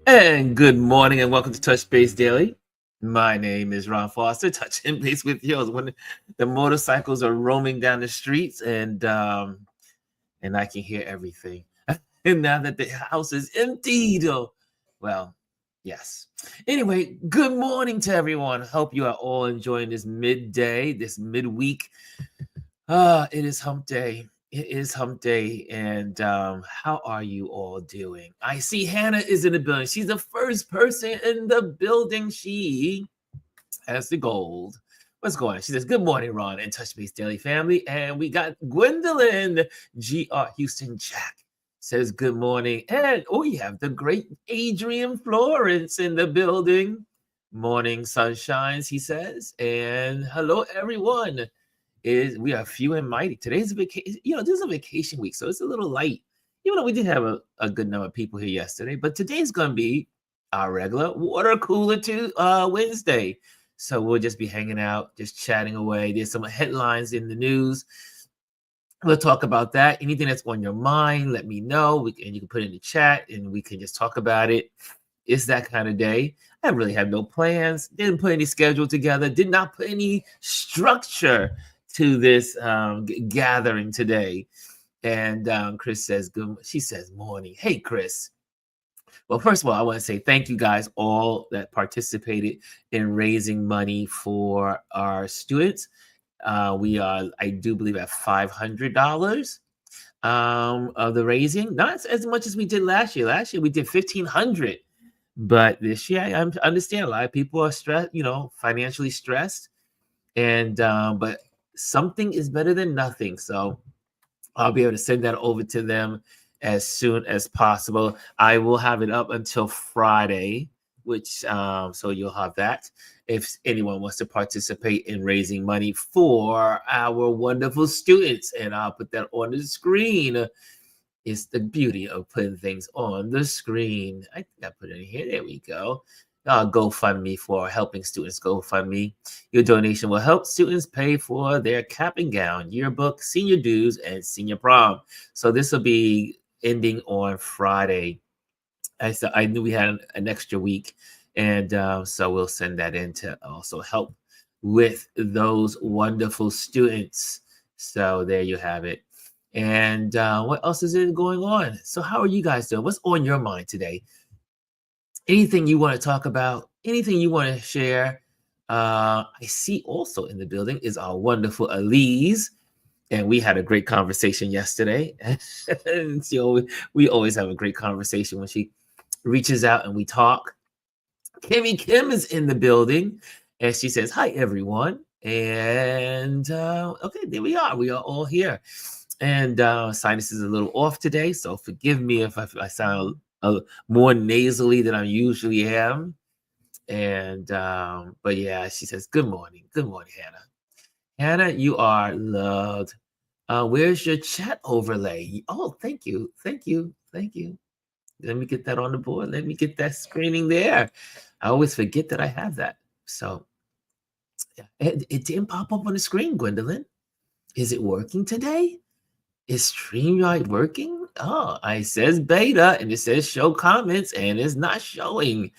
And good morning and welcome to Touch Base Daily. My name is Ron Foster, touching base with you when the motorcycles are roaming down the streets and I can hear everything. And now that the house is emptied, well, yes. Anyway, good morning to everyone. Hope you are all enjoying this midday, this midweek. It is hump day. It is hump day. And how are you all doing? I see Hannah is in the building. She's the first person in the building. She has the gold. What's going on? She says, good morning, Ron and Touch Base Daily family. And we got Gwendolyn, GR Houston Jack says, good morning. And we have the great Adrian Florence in the building. Morning sunshines, he says. And hello, everyone. We are few and mighty. Today's a vacation. This is a vacation week, so it's a little light. Even though we did have a good number of people here yesterday, but today's going to be our regular water cooler Wednesday. So we'll just be hanging out, just chatting away. There's some headlines in the news. We'll talk about that. Anything that's on your mind, let me know. And you can put it in the chat, and we can just talk about it. It's that kind of day. I really have no plans. Didn't put any schedule together. Did not put any structure to this gathering today. And Chris says, good. She says, morning. Hey, Chris. Well, first of all, I want to say thank you guys all that participated in raising money for our students. We are, I do believe, at $500 of the raising. Not as much as we did last year. Last year we did $1,500. But this year, I understand a lot of people are stressed, financially stressed. And but something is better than nothing. So I'll be able to send that over to them as soon as possible. I will have it up until Friday, which so you'll have that if anyone wants to participate in raising money for our wonderful students. And I'll put that on the screen. It's the beauty of putting things on the screen. I think I put it in here. There we go. GoFundMe for helping students. GoFundMe. Your donation will help students pay for their cap and gown, yearbook, senior dues, and senior prom. So this will be ending on Friday. I knew we had an extra week, and so we'll send that in to also help with those wonderful students. So there you have it. And what else is going on? So how are you guys doing? What's on your mind today? Anything you want to talk about? Anything you want to share? I see also in the building is our wonderful Elise. And we had a great conversation yesterday. And we always have a great conversation when she reaches out and we talk. Kimmy Kim is in the building. And she says, hi, everyone. And okay, there we are. We are all here. And sinus is a little off today, so forgive me if I sound more nasally than I usually am. And but yeah, she says, good morning, Hannah. Hannah, you are loved. Where's your chat overlay? Oh, thank you. Let me get that on the board. Let me get that screening there. I always forget that I have that. So it didn't pop up on the screen, Gwendolyn. Is it working today? Is StreamYard working? Oh, it says beta and it says show comments and it's not showing.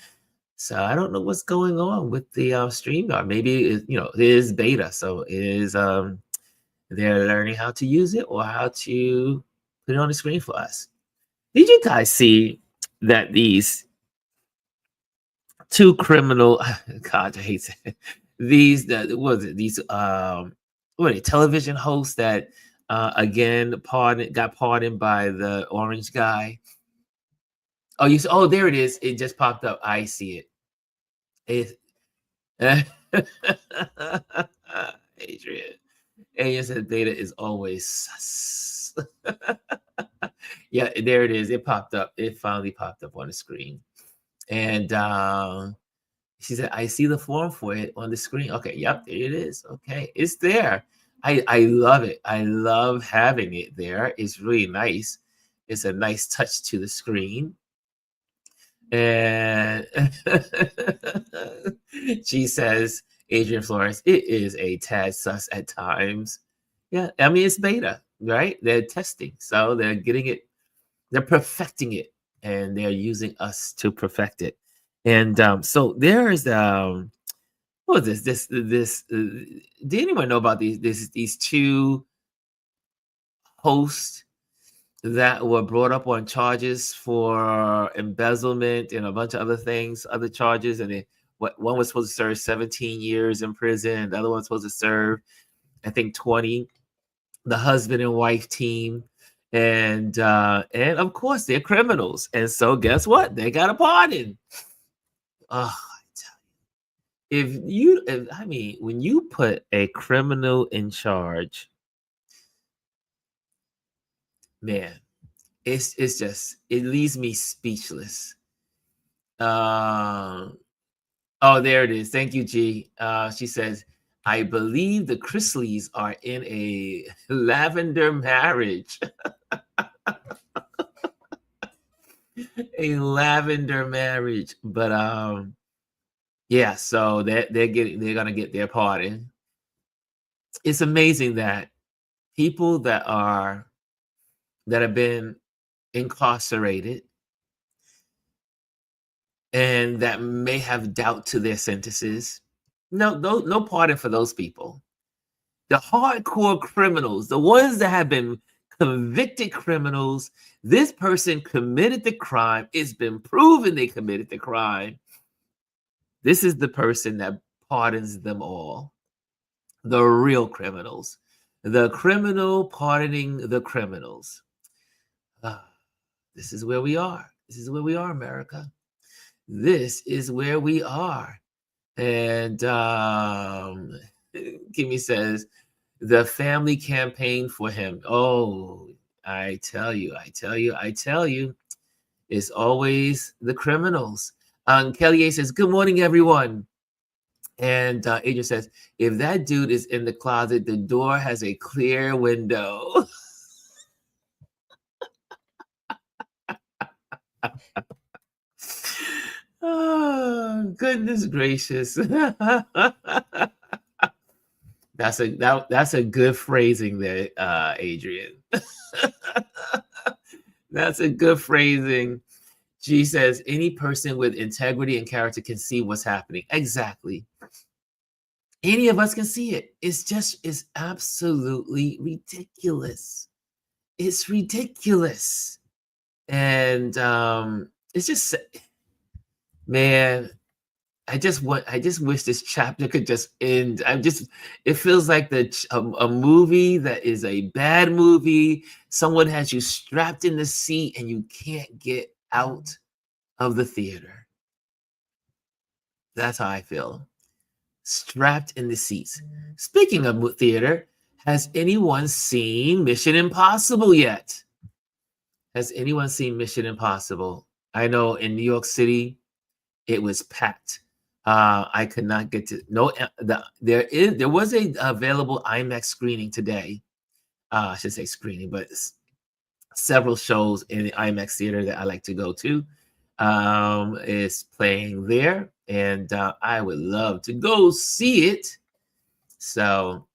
So I don't know what's going on with the StreamYard. Maybe it is beta, so it is they're learning how to use it or how to put it on the screen for us. Did you guys see that these two criminal? God, I hate it. These television hosts that again got pardoned by the orange guy. Oh, there it is. It just popped up. I see it. Adrian. Adrian said beta is always sus. Yeah, there it is. It popped up. It finally popped up on the screen. And she said, I see the form for it on the screen. Okay, yep, there it is. Okay, it's there. I love it. I love having it there. It's really nice. It's a nice touch to the screen. And she says, Adrian Florence, it is a tad sus at times. Yeah, I mean, it's beta, right? They're testing. So they're getting it, they're perfecting it. and they're using us to perfect it. And so there is what is this did anyone know about these two hosts that were brought up on charges for embezzlement and a bunch of other things, other charges, and one was supposed to serve 17 years in prison, the other one's supposed to serve, I think, 20. The husband and wife team, and of course they're criminals, and so guess what? They got a pardon. Oh, I tell you, I mean, when you put a criminal in charge, man, it's just, it leaves me speechless. Oh, there it is. Thank you, G. She says, I believe the Chrisleys are in a lavender marriage. A lavender marriage. But yeah, so they're gonna get their pardon. It's amazing that people that have been incarcerated and that may have doubt to their sentences, no pardon for those people. The hardcore criminals, the ones that have been convicted criminals, this person committed the crime, it's been proven they committed the crime. This is the person that pardons them all. The real criminals. The criminal pardoning the criminals. This is where we are. This is where we are, America. This is where we are. And Kimmy says, the family campaign for him. Oh, I tell you. It's always the criminals. Kelly A says, good morning, everyone. And Adrian says, if that dude is in the closet, the door has a clear window. Oh, goodness gracious. That's a good phrasing there, Adrian. That's a good phrasing. She says, any person with integrity and character can see what's happening. Exactly. Any of us can see it. It's absolutely ridiculous. It's ridiculous. And it's just, man, I just wish this chapter could just end. It feels like a movie that is a bad movie. Someone has you strapped in the seat and you can't get out of the theater. That's how I feel. Strapped in the seats. Speaking of theater, has anyone seen Mission Impossible yet? Has anyone seen Mission Impossible? I know in New York City, it was packed. I could not get to there was a available IMAX screening today. I should say screening, but several shows in the IMAX theater that I like to go to is playing there, and I would love to go see it. So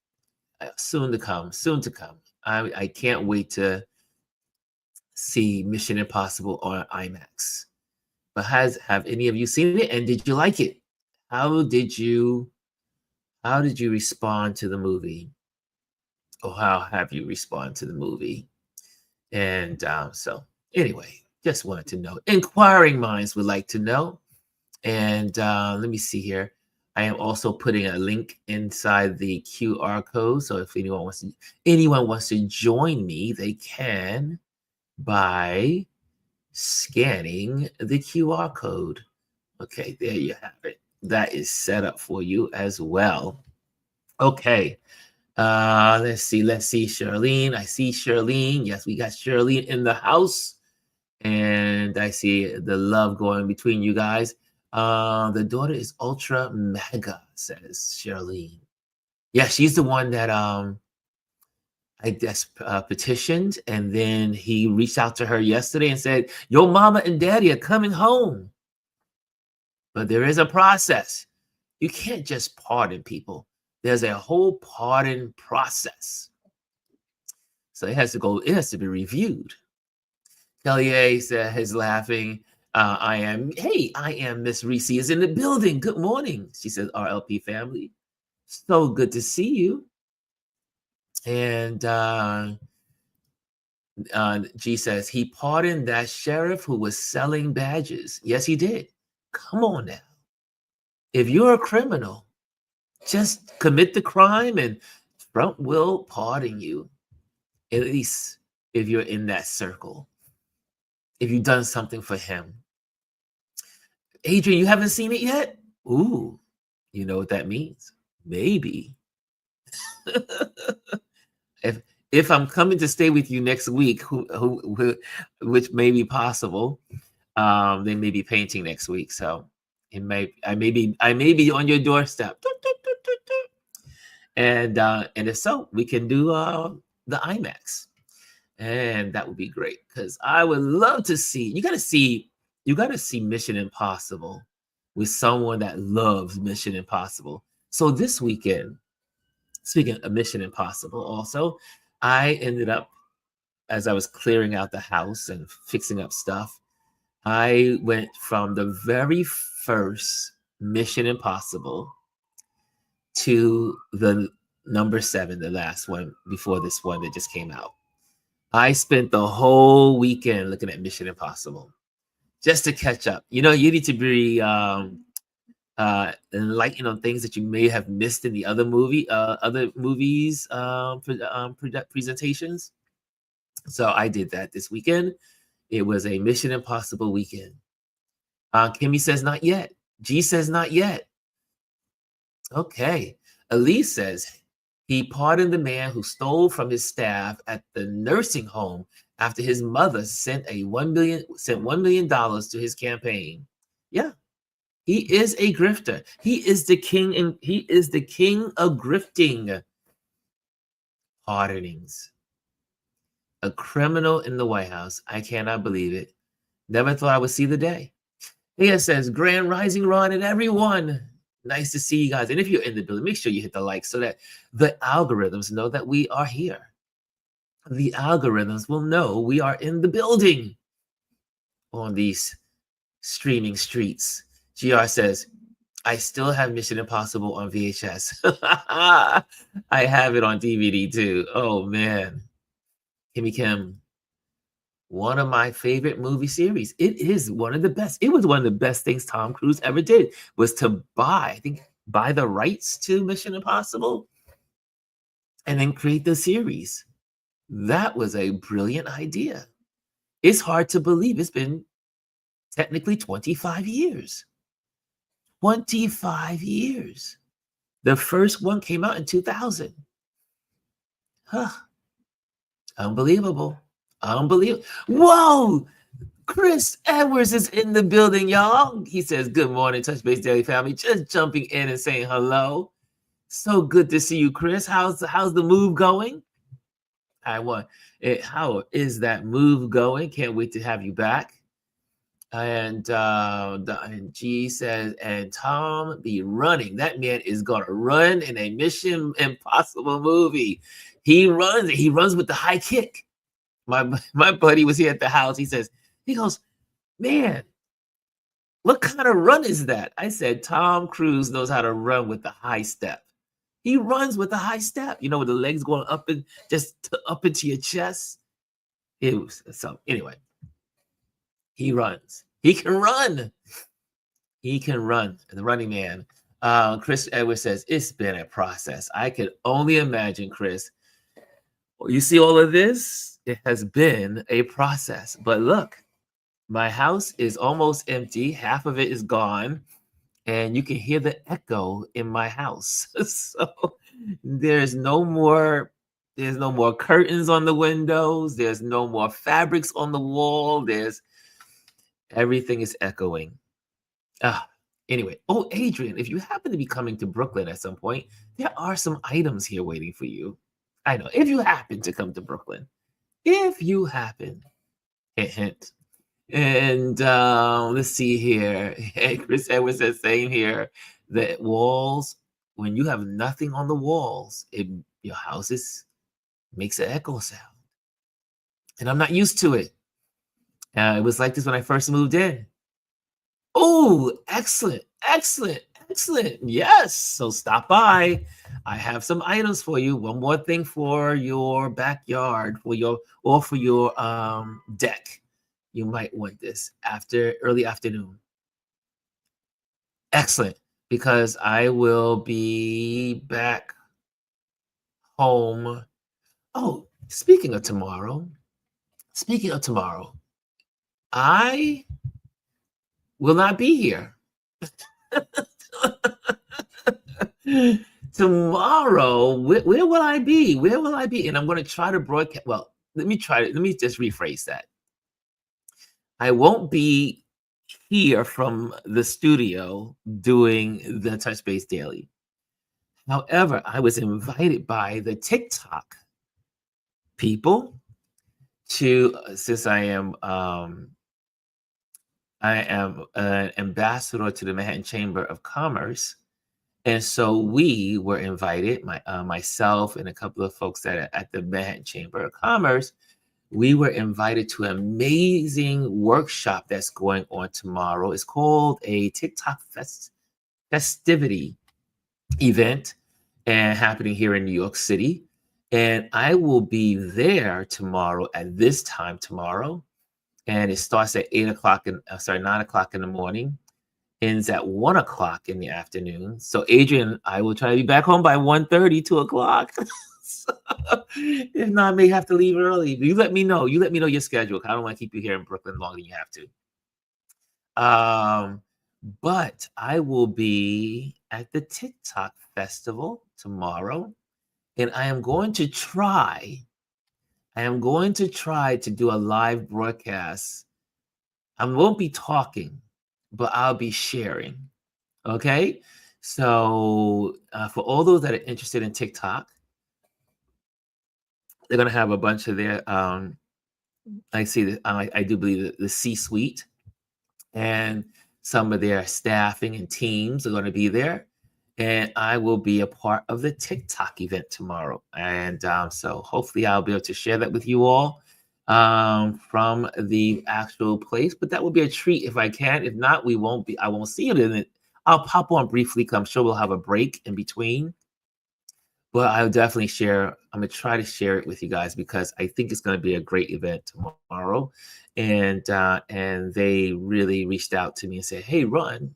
soon to come. I can't wait to see Mission Impossible on IMAX. But have any of you seen it, and did you like it? How did you respond to the movie? Or how have you responded to the movie? And so anyway, just wanted to know. Inquiring minds would like to know. And let me see here. I am also putting a link inside the QR code. So if anyone wants to join me, they can by scanning the QR code. Okay, there you have it. That is set up for you as well. Okay. Let's see, Charlene. I see Charlene. Yes, we got Charlene in the house. And I see the love going between you guys. The daughter is ultra mega, says Charlene. Yeah, she's the one that I guess petitioned, and then he reached out to her yesterday and said, your mama and daddy are coming home. But there is a process. You can't just pardon people. There's a whole pardon process. So it has to be reviewed. Kelly said is laughing. I am Miss Reese is in the building. Good morning. She says, RLP family. So good to see you. And G says, he pardoned that sheriff who was selling badges. Yes, he did. Come on now. If you're a criminal, just commit the crime and Trump will pardon you. At least if you're in that circle. If you've done something for him. Adrian, you haven't seen it yet? Ooh, you know what that means? Maybe. if I'm coming to stay with you next week, which may be possible, they may be painting next week. So I may be on your doorstep. And if so, we can do the IMAX. And that would be great because I would love to see. You got to see Mission Impossible with someone that loves Mission Impossible. So this weekend, speaking of Mission Impossible, also, I ended up, as I was clearing out the house and fixing up stuff, I went from the very first Mission Impossible to the number 7, the last one before this one that just came out. I spent the whole weekend looking at Mission Impossible just to catch up. You know, you need to be enlightened on things that you may have missed in the other movies presentations. So I did that this weekend. It was a Mission Impossible weekend. Kimmy says not yet. G says not yet. Okay. Elise says he pardoned the man who stole from his staff at the nursing home after his mother sent $1 million to his campaign. Yeah, he is a grifter. He is the king, and he is the king of grifting. Pardonings. A criminal in the White House. I cannot believe it. Never thought I would see the day. It says, Grand Rising Ron and everyone. Nice to see you guys. And if you're in the building, make sure you hit the like so that the algorithms know that we are here. The algorithms will know we are in the building on these streaming streets. GR says, I still have Mission Impossible on VHS. I have it on DVD too. Oh, man. Kimmy Kim, one of my favorite movie series. It is one of the best. It was one of the best things Tom Cruise ever did was to buy the rights to Mission Impossible and then create the series. That was a brilliant idea. It's hard to believe it's been technically 25 years. 25 years. The first one came out in 2000. Huh. Unbelievable. Unbelievable. Whoa! Chris Edwards is in the building, y'all. He says, good morning, Touch Base Daily family. Just jumping in and saying hello. So good to see you, Chris. How's the move going? How is that move going? Can't wait to have you back. And G says, and Tom be running. That man is gonna run in a Mission Impossible movie. He runs with the high kick. My buddy was here at the house. He goes, man, what kind of run is that? I said, Tom Cruise knows how to run with the high step. He runs with a high step, with the legs going up and just up into your chest. Anyway, he runs. He can run. He can run. The running man. Chris Edwards says, it's been a process. I could only imagine, Chris. You see all of this? It has been a process. But look, my house is almost empty. Half of it is gone. And you can hear the echo in my house. So there's no more curtains on the windows. There's no more fabrics on the wall. Everything is echoing. Anyway. Oh, Adrian, if you happen to be coming to Brooklyn at some point, there are some items here waiting for you. I know. If you happen to come to Brooklyn. If you happen. Hint. And let's see here. Hey, Chris Edwards says, same here. The walls, when you have nothing on the walls, your house makes an echo sound. And I'm not used to it. It was like this when I first moved in. Oh, excellent, excellent, excellent. Yes. So stop by. I have some items for you. One more thing for your backyard, for your deck. You might want this after early afternoon. Excellent. Because I will be back home. Oh, speaking of tomorrow, I will not be here. Tomorrow, where will I be? Where will I be? And I'm going to try to broadcast. Well, let me try it. Let me just rephrase that. I won't be here from the studio doing the Touch Base Daily. However, I was invited by the TikTok people to, since I am an ambassador to the Manhattan Chamber of Commerce. And so we were invited, myself and a couple of folks that are at the Manhattan Chamber of Commerce. We were invited to an amazing workshop that's going on tomorrow. It's called a TikTok festivity event and happening here in New York City. And I will be there tomorrow at this time tomorrow. And it starts at 9 o'clock in the morning, ends at 1 o'clock in the afternoon. So Adrian, I will try to be back home by 1:30, 2 o'clock. So, if not, I may have to leave early. You let me know. You let me know your schedule. I don't want to keep you here in Brooklyn longer than you have to. But I will be at the TikTok festival tomorrow, and I am going to try to do a live broadcast. I won't be talking, but I'll be sharing. Okay. So for all those that are interested in TikTok, they're going to have a bunch of their, I see that I do believe the C-suite and some of their staffing and teams are going to be there. And I will be a part of the TikTok event tomorrow. And so hopefully I'll be able to share that with you all from the actual place. But that will be a treat if I can. If not, I won't see it in it. I'll pop on briefly because I'm sure we'll have a break in between. But I'll definitely share. I'm going to try to share it with you guys because I think it's going to be a great event tomorrow. And they really reached out to me and said, "Hey, Ron,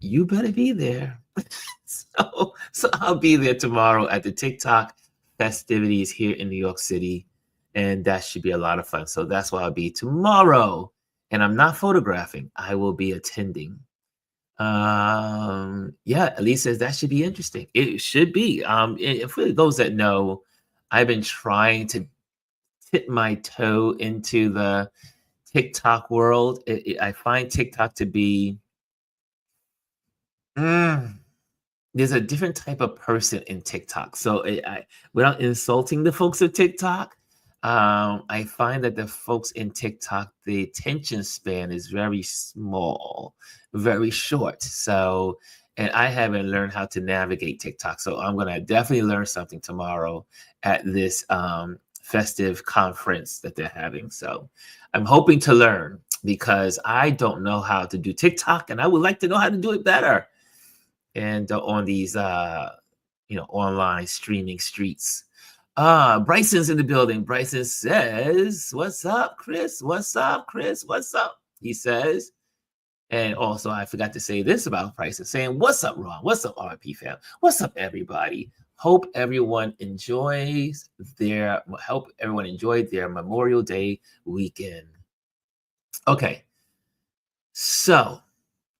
you better be there." So I'll be there tomorrow at the TikTok festivities here in New York City, and that should be a lot of fun. So that's why I'll be tomorrow. And I'm not photographing. I will be attending. Yeah, Elise says that should be interesting. It should be. For those that know, I've been trying to tip my toe into the TikTok world. I find TikTok to be there's a different type of person in TikTok. So without insulting the folks of TikTok, I find that the folks in TikTok, the attention span is very small, very short. So, and I haven't learned how to navigate TikTok. So I'm going to definitely learn something tomorrow at this festive conference that they're having. So I'm hoping to learn because I don't know how to do TikTok and I would like to know how to do it better. And on these, online streaming streets. Bryson's in the building. Bryson says, "What's up, Chris? What's up, Chris? What's up?" He says. And also, I forgot to say this about Bryson, saying, "What's up, Ron? What's up, RP fam? What's up, everybody? Hope everyone enjoyed their Memorial Day weekend." Okay. So,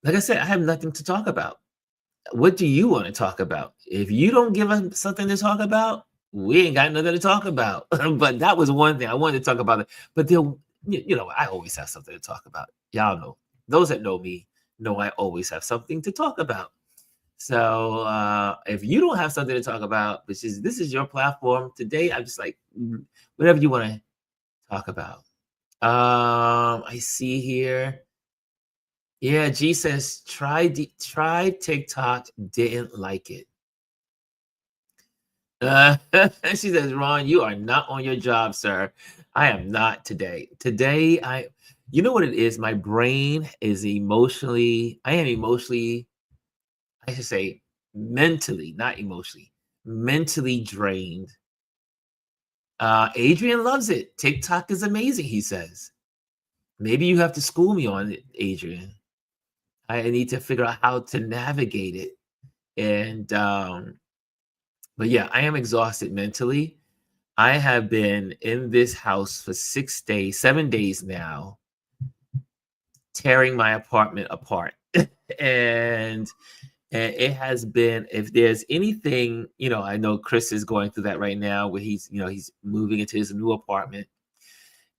like I said, I have nothing to talk about. What do you want to talk about? If you don't give us something to talk about, we ain't got nothing to talk about. But that was one thing I wanted to talk about. It. But I always have something to talk about. Y'all know. Those that know me know I always have something to talk about. So if you don't have something to talk about, this is your platform today. I'm just like whatever you want to talk about. I see here. Yeah, G says try TikTok, didn't like it. Uh, she says, Ron, you are not on your job, sir. I am not today. You know what it is? My brain is I am emotionally, I should say mentally, not emotionally, mentally drained. Adrian loves it. TikTok is amazing, he says. Maybe you have to school me on it, Adrian. I need to figure out how to navigate it. And, but yeah, I am exhausted mentally. I have been in this house for 6 days, 7 days now, tearing my apartment apart. and and it has been, if there's anything, I know Chris is going through that right now where he's moving into his new apartment.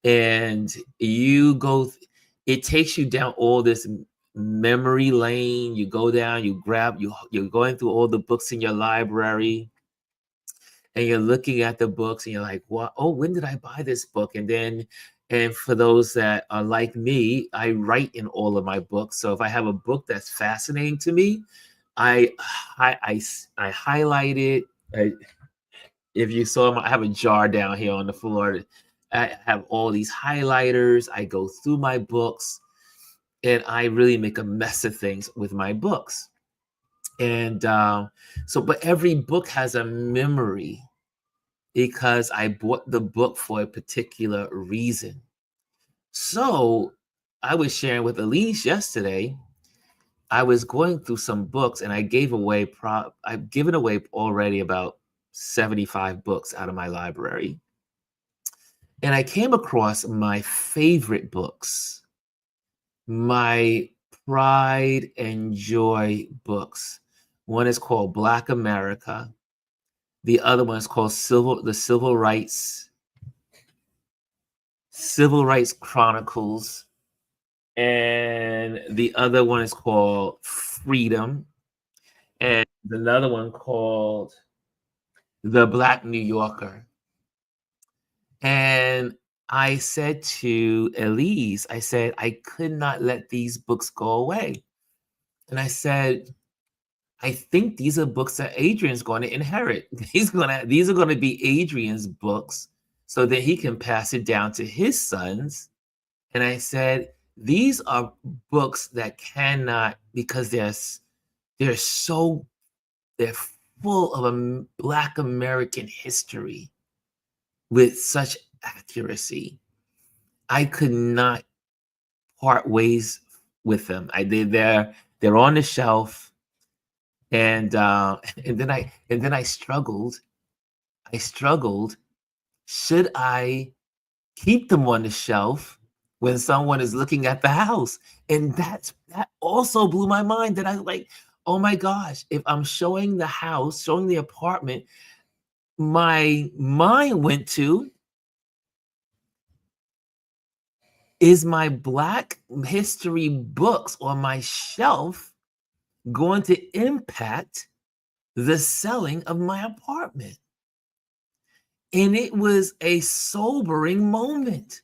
And it takes you down all this memory lane. You go down, you're going through all the books in your library, and you're looking at the books and you're like, what? Oh, when did I buy this book? And for those that are like me, I write in all of my books. So if I have a book that's fascinating to me, I highlight it. If you saw I have a jar down here on the floor. I have all these highlighters. I go through my books, and I really make a mess of things with my books. And but every book has a memory because I bought the book for a particular reason. So I was sharing with Elise yesterday. I was going through some books, and I've given away already about 75 books out of my library. And I came across my favorite books, my pride and joy books. One is called Black America. The other one is called Civil Rights Chronicles. And the other one is called Freedom. And another one called The Black New Yorker. And I said to Elise, I said, I could not let these books go away. And I said, I think these are books that Adrian's going to inherit. These are going to be Adrian's books so that he can pass it down to his sons. And I said, these are books that cannot, because they're full of a Black American history with such accuracy. I could not part ways with them. They're on the shelf, and and then I struggled. Should I keep them on the shelf when someone is looking at the house? And that also blew my mind. That I was like, oh my gosh, if I'm showing the house, showing the apartment, my mind went to, is my Black history books on my shelf going to impact the selling of my apartment? And it was a sobering moment.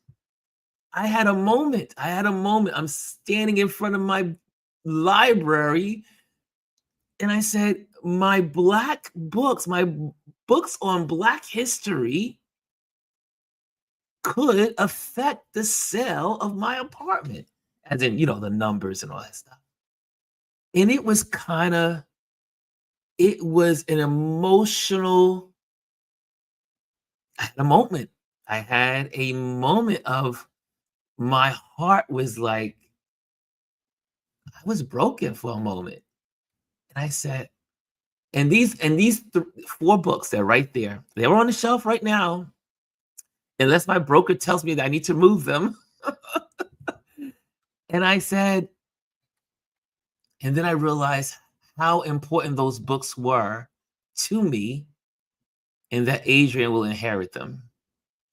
I had a moment. I'm standing in front of my library, and I said, my Black books, my books on Black history could affect the sale of my apartment, as in, the numbers and all that stuff. And it was an emotional, moment. I had a moment of, my heart was like, I was broken for a moment. And I said, and these 4 books, they're right there. They're on the shelf right now, unless my broker tells me that I need to move them. And I said, and then I realized how important those books were to me, and that Adrian will inherit them.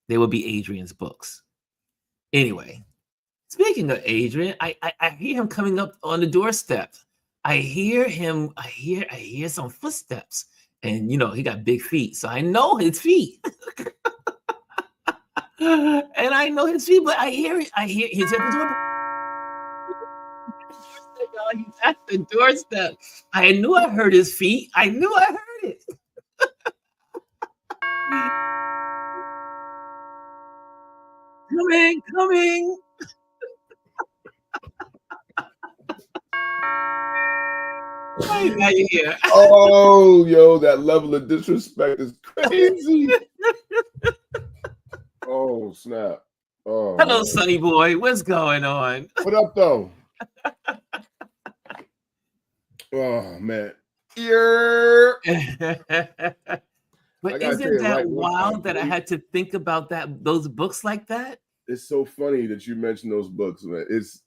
They will be Adrian's books. Anyway, speaking of Adrian, I hear him coming up on the doorstep. I hear some footsteps, and he got big feet, so I know his feet. And I know his feet, but I hear he's at the door. He's at the doorstep. I knew I heard his feet. I knew I heard it. Coming. Right, now you're here. Oh, yo, that level of disrespect is crazy. Oh, snap. Oh, Hello, man. Sonny boy. What's going on? What up, though? Oh, man. Yeah. But I gotta tell isn't you, that right? One time, wild that I had to think about those books like that? it's so funny that you mentioned those books, man. It's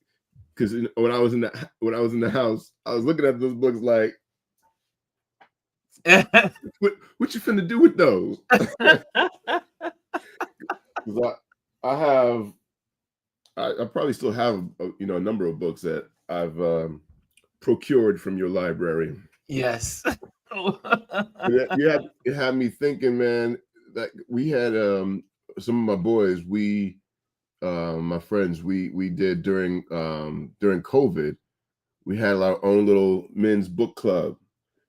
because when I was in the house, I was looking at those books like, what you finna do with those? 'Cause I probably still have a number of books that I've procured from your library. Yes. It had me thinking, man, that we had some of my boys, my friends, we did during COVID, we had our own little men's book club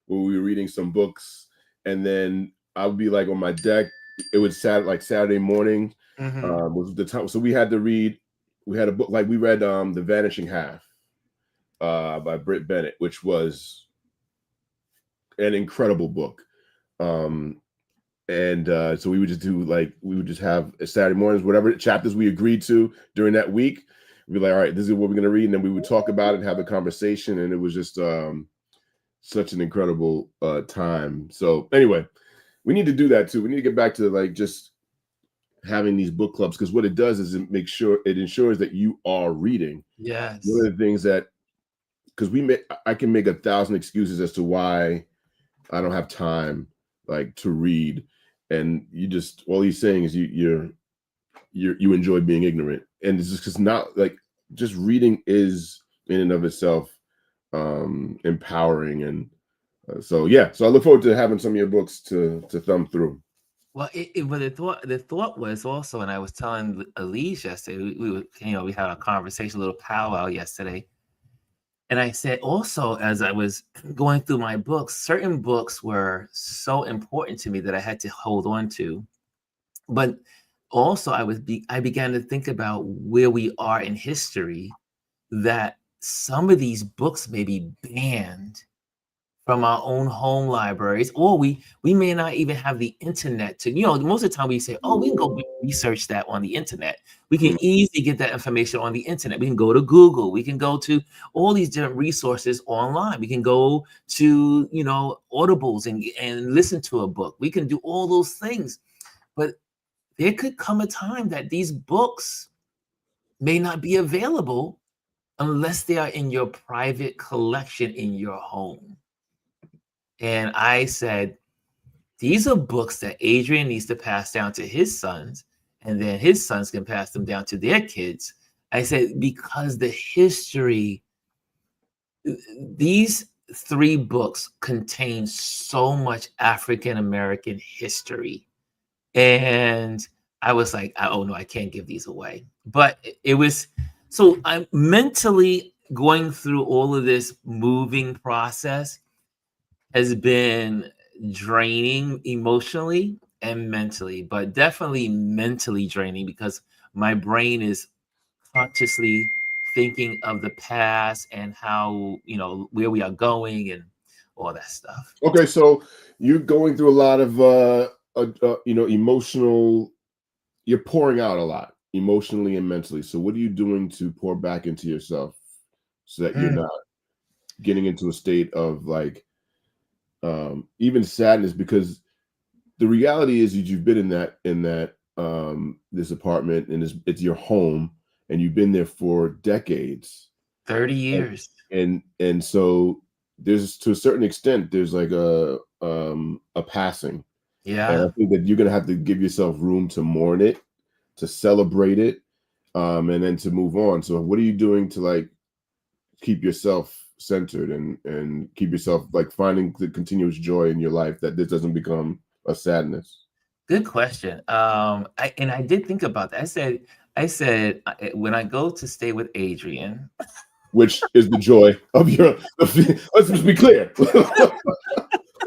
where we were reading some books, and then I would be like on my deck. It was Saturday morning, was the time. So we had to read. We had a book like we read The Vanishing Half by Britt Bennett, which was an incredible book. And so we would just have Saturday mornings, whatever chapters we agreed to during that week. We'd be like, all right, this is what we're going to read. And then we would talk about it and have a conversation. And it was just such an incredible time. So anyway, we need to do that too. We need to get back to like just having these book clubs, because what it does is it ensures that you are reading. Yes. One of the things because I can make 1,000 excuses as to why I don't have time like to read, and all he's saying is you enjoy being ignorant, and it's just not like just reading is in and of itself empowering, and so I look forward to having some of your books to thumb through. Well, but the thought was also, and I was telling Elise yesterday, we had a conversation, a little powwow yesterday, and I said also, as I was going through my books, certain books were so important to me that I had to hold on to, but also I began to think about where we are in history, that some of these books may be banned from our own home libraries, or we may not even have the internet to, most of the time we say, oh, we can go research that on the internet. We can easily get that information on the internet. We can go to Google. We can go to all these different resources online. We can go to, Audibles and listen to a book. We can do all those things. But there could come a time that these books may not be available unless they are in your private collection in your home. And I said, these are books that Adrian needs to pass down to his sons, and then his sons can pass them down to their kids. I said, because the history, these 3 books contain so much African-American history. And I was like, oh no, I can't give these away. But it was, so I'm mentally going through all of this moving process has been draining emotionally and mentally, but definitely mentally draining, because my brain is consciously thinking of the past and how, where we are going and all that stuff. Okay, so you're going through a lot of emotional. You're pouring out a lot emotionally and mentally. So what are you doing to pour back into yourself so that you're not getting into a state of like even sadness? Because the reality is that you've been in that this apartment, and it's your home, and you've been there for decades, 30 years. and so there's, to a certain extent, there's like a passing. Yeah. And I think that you're gonna have to give yourself room to mourn it, to celebrate it, and then to move on. So what are you doing to like keep yourself centered and keep yourself like finding the continuous joy in your life, that this doesn't become a sadness? Good question. I did think about that. I said when I go to stay with Adrian, Which is the joy of your. Let's just be clear.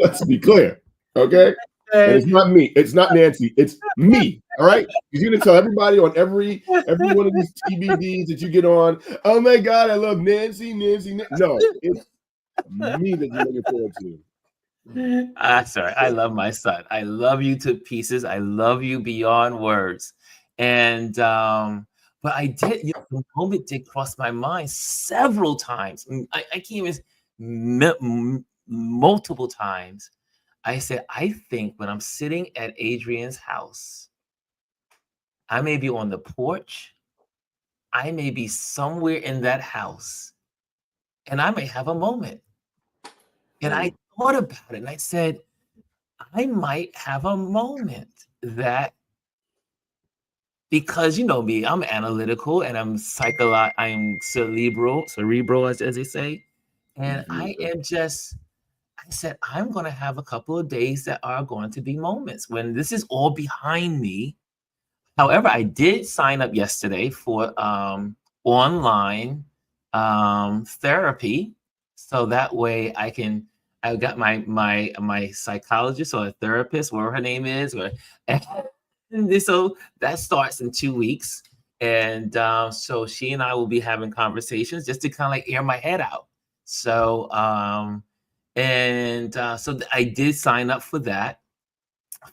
Let's be clear. Okay. And it's not me. It's not Nancy. It's me. All right. You're gonna tell everybody on every one of these TBDs that you get on. Oh my God, I love Nancy. No, it's me that you're looking forward to. Sorry, I love my son. I love you to pieces. I love you beyond words. And but I did, the moment did cross my mind several times. I can't even multiple times. I said, I think when I'm sitting at Adrian's house, I may be on the porch, I may be somewhere in that house, and I may have a moment. And I thought about it and I said, I might have a moment that, because you know me, I'm analytical and I'm I'm cerebral as they say. And I am just, I said, I'm going to have a couple of days that are going to be moments when this is all behind me. However, I did sign up yesterday for online therapy, so that way I got my psychologist or a therapist, whatever her name is, and so that starts in 2 weeks, and so she and I will be having conversations just to kind of like air my head out. So so I did sign up for that,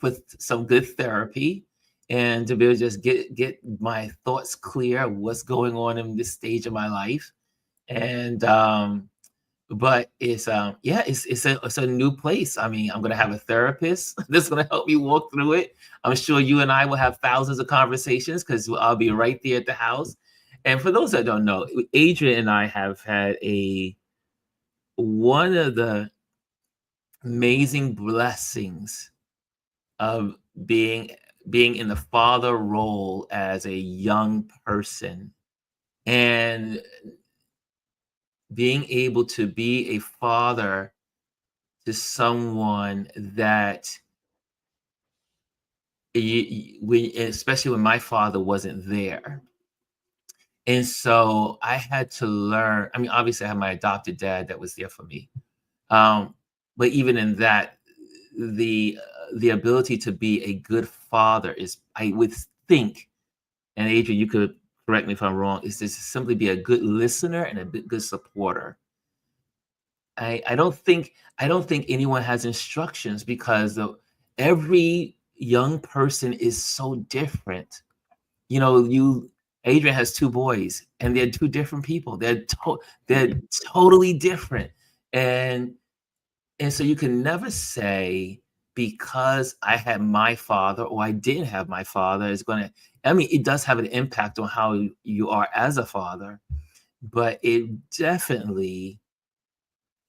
with some good therapy, and to be able to just get my thoughts clear of what's going on in this stage of my life. And but it's a new place. I mean, I'm gonna have a therapist that's gonna help me walk through it. I'm sure you and I will have thousands of conversations because I'll be right there at the house. And for those that don't know, Adrian and I have had one of the amazing blessings of being in the father role as a young person, and being able to be a father to someone that especially when my father wasn't there. And so I had to learn. I mean, obviously I had my adopted dad that was there for me, but even in that, the ability to be a good father is, I would think, and Adrian, you could correct me if I'm wrong, is to simply be a good listener and a good supporter. I don't think anyone has instructions, because every young person is so different. You know, Adrian has 2 boys, and they're 2 different people. They're totally different, and so you can never say, because I had my father or I didn't have my father, is gonna. I mean, it does have an impact on how you are as a father, but it definitely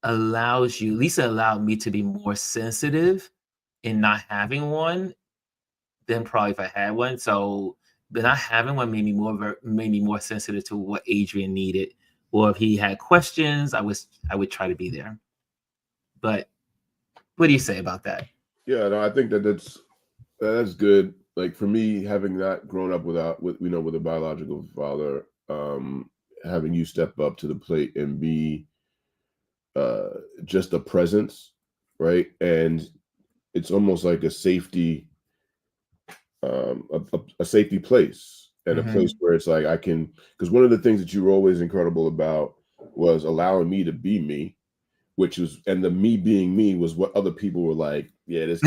allows you, Lisa allowed me to be more sensitive in not having one than probably if I had one. So, but not having one made me more sensitive to what Adrian needed, or if he had questions, I would try to be there. But what do you say about that? Yeah, no, I think that's good. Like for me, having not grown up with a biological father, having you step up to the plate and be just a presence, right? And it's almost like a safety, a safety place, and a place where it's like I can, because one of the things that you were always incredible about was allowing me to be me, which was, and the me being me was what other people were like, yeah, this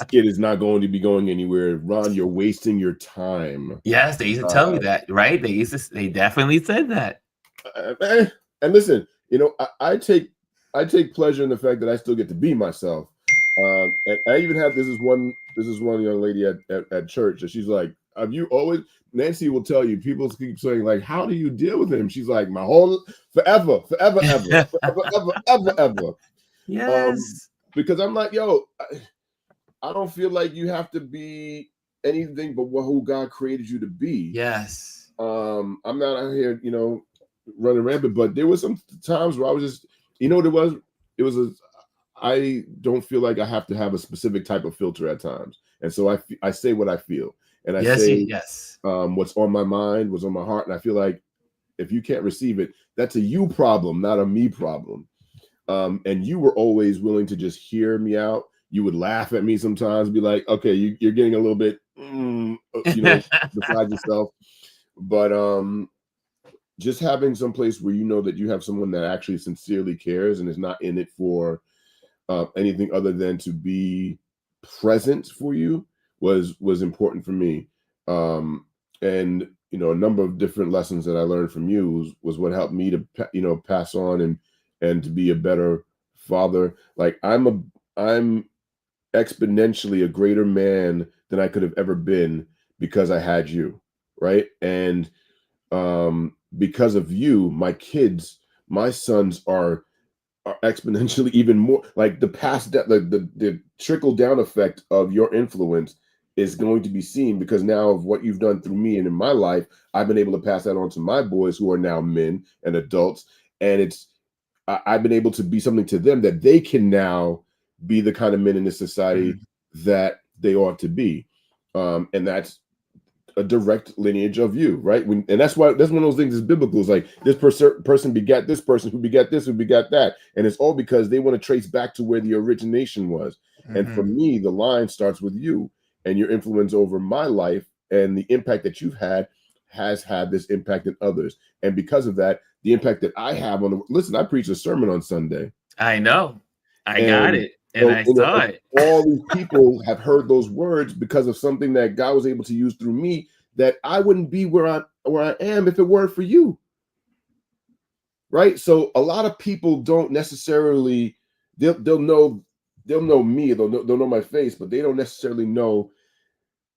kid is not going to be going anywhere. Ron, you're wasting your time. Yes, they used to tell me that, right? They definitely said that. And listen, you know, I take pleasure in the fact that I still get to be myself. And I even have this is one young lady at church, and she's like, "Have you always?" Nancy will tell you. People keep saying like, "How do you deal with him?" She's like, "My whole forever, ever." Yes. Because I'm like, yo, I don't feel like you have to be anything but who God created you to be. Yes. I'm not out here, you know, running rampant, but there was some times where I was just, you know what it was I don't feel like I have to have a specific type of filter at times. And so I say what I feel, and I say what's on my mind, what's on my heart. And I feel like if you can't receive it, that's a you problem, not a me problem. And you were always willing to just hear me out. You would laugh at me sometimes, be like, okay, you're getting a little bit, beside yourself. But just having some place where you know that you have someone that actually sincerely cares and is not in it for anything other than to be present for you was important for me. And a number of different lessons that I learned from you was what helped me to pass on and to be a better father. Like I'm exponentially a greater man than I could have ever been because I had you, right? And because of you, my sons are exponentially even more, like the trickle down effect of your influence is going to be seen because now of what you've done through me and in my life, I've been able to pass that on to my boys who are now men and adults. And I've been able to be something to them that they can now be the kind of men in this society that they ought to be. And that's a direct lineage of you, right? And that's one of those things is biblical. It's like this person begat this person who begat this, who begat that. And it's all because they want to trace back to where the origination was. And for me, the line starts with you and your influence over my life, and the impact that you've had has had this impact in others. And because of that, the impact that I have listen, I preached a sermon on Sunday. I know. I got it. And I saw it. All these people have heard those words because of something that God was able to use through me, that I wouldn't be where I am if it weren't for you. Right? So a lot of people don't necessarily, they'll know me, they'll know my face, but they don't necessarily know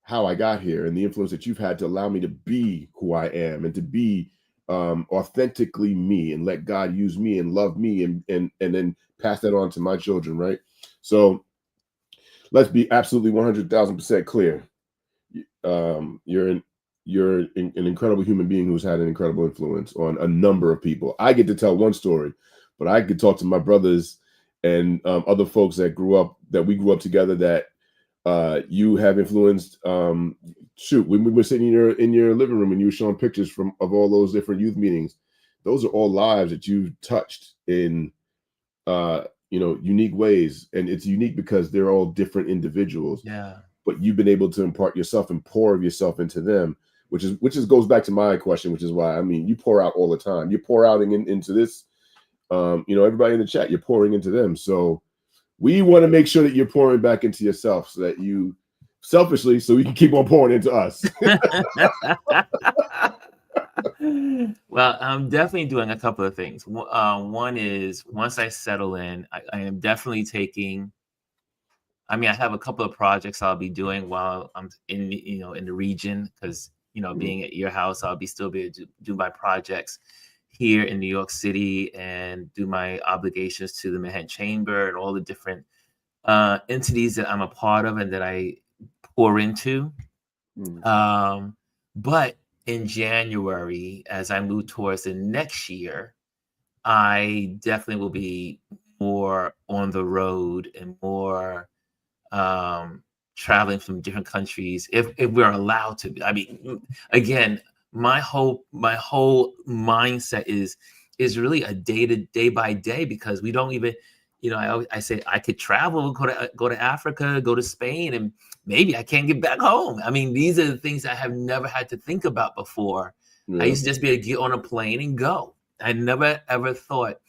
how I got here and the influence that you've had to allow me to be who I am and to be authentically me, and let God use me and love me and then pass that on to my children, right? So let's be absolutely 100,000% clear. You're an incredible human being who's had an incredible influence on a number of people. I get to tell one story, but I could talk to my brothers and other folks that we grew up together that you have influenced. Shoot, when we were sitting in your living room and you were showing pictures of all those different youth meetings, those are all lives that you've touched in unique ways. And it's unique because they're all different individuals. Yeah. But you've been able to impart yourself and pour of yourself into them, which goes back to my question, which is why, I mean, you pour out all the time. You're pouring into this, everybody in the chat, you're pouring into them. So we want to make sure that you're pouring back into yourself so that you selfishly, so we can keep on pouring into us. Well, I'm definitely doing a couple of things. One is, once I settle in, I am definitely taking, I have a couple of projects I'll be doing while I'm in the region, because being at your house, I'll still be able to do my projects here in New York City and do my obligations to the Manhattan Chamber and all the different entities that I'm a part of and that I pour into. But in January, as I move towards the next year, I definitely will be more on the road and more traveling from different countries if we're allowed to. Again, my whole mindset is really a day by day, because we don't even, I say I could travel, go to Africa, go to Spain, and maybe I can't get back home. These are the things I have never had to think about before. Yeah. I used to just be able to get on a plane and go. I never ever thought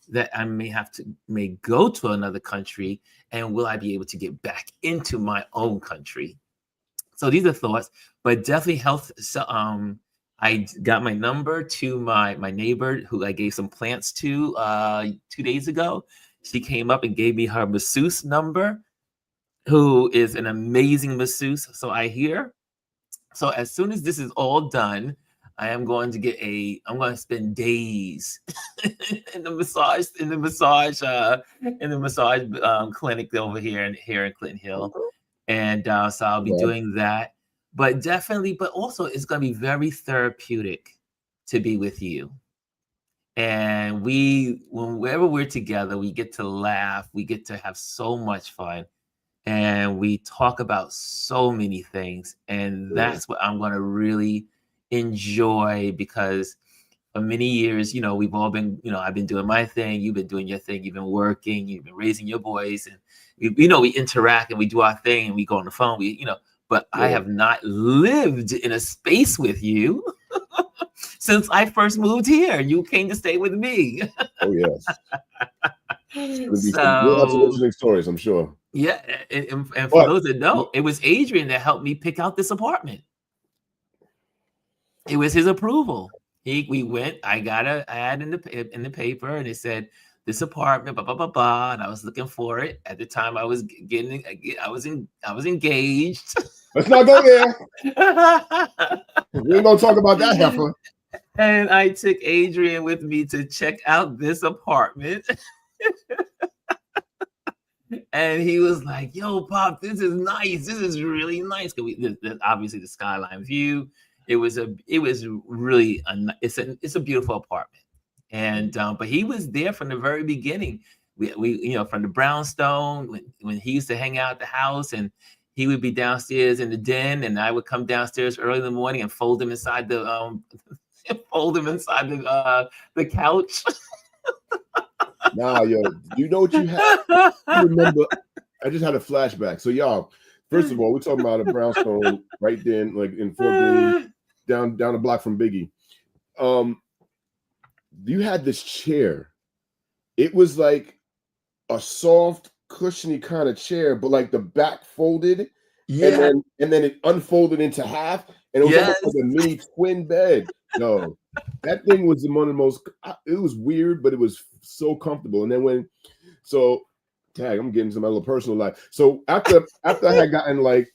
that I may go to another country, and will I be able to get back into my own country? So these are thoughts, but definitely health. So, I got my number to my neighbor who I gave some plants to 2 days ago. She came up and gave me her masseuse number, who is an amazing masseuse. So I hear. So as soon as this is all done, I am going to I'm going to spend days in the massage clinic over here in Clinton Hill. And so I'll be doing that. But also it's going to be very therapeutic to be with you. And whenever we're together, we get to laugh, we get to have so much fun, and we talk about so many things. And that's what I'm going to really enjoy, because for many years, you know, we've all been, you know, I've been doing my thing, you've been doing your thing, you've been working, you've been raising your boys, and you know, we interact and we do our thing and we go on the phone, we, you know, but I have not lived in a space with you since I first moved here. You came to stay with me. Oh yes. So we'll have some interesting stories, I'm sure. Yeah, and for those that know, it was Adrian that helped me pick out this apartment. It was his approval. We went. I got an ad in the paper, and it said this apartment, blah blah blah blah. And I was looking for it at the time. I was engaged. Let's not go there. We ain't gonna talk about that heifer. And I took Adrian with me to check out this apartment. And he was like, "Yo, Pop, this is nice. This is really nice." Because obviously the skyline view. It was really it's a beautiful apartment, and but he was there from the very beginning. We you know, from the brownstone when he used to hang out at the house, and he would be downstairs in the den, and I would come downstairs early in the morning and fold him inside the the couch. Nah, yo, you know what you have? I remember, I just had a flashback. So y'all, first of all, we're talking about a brownstone right then, like in Fort Greene, down the block from Biggie. You had this chair. It was like a soft, cushiony kind of chair, but like the back folded, and then it unfolded into half, and it was almost like a mini twin bed. No, that thing was one of the most. It was weird, but it was so comfortable. And then I'm getting to my little personal life. So after I had gotten like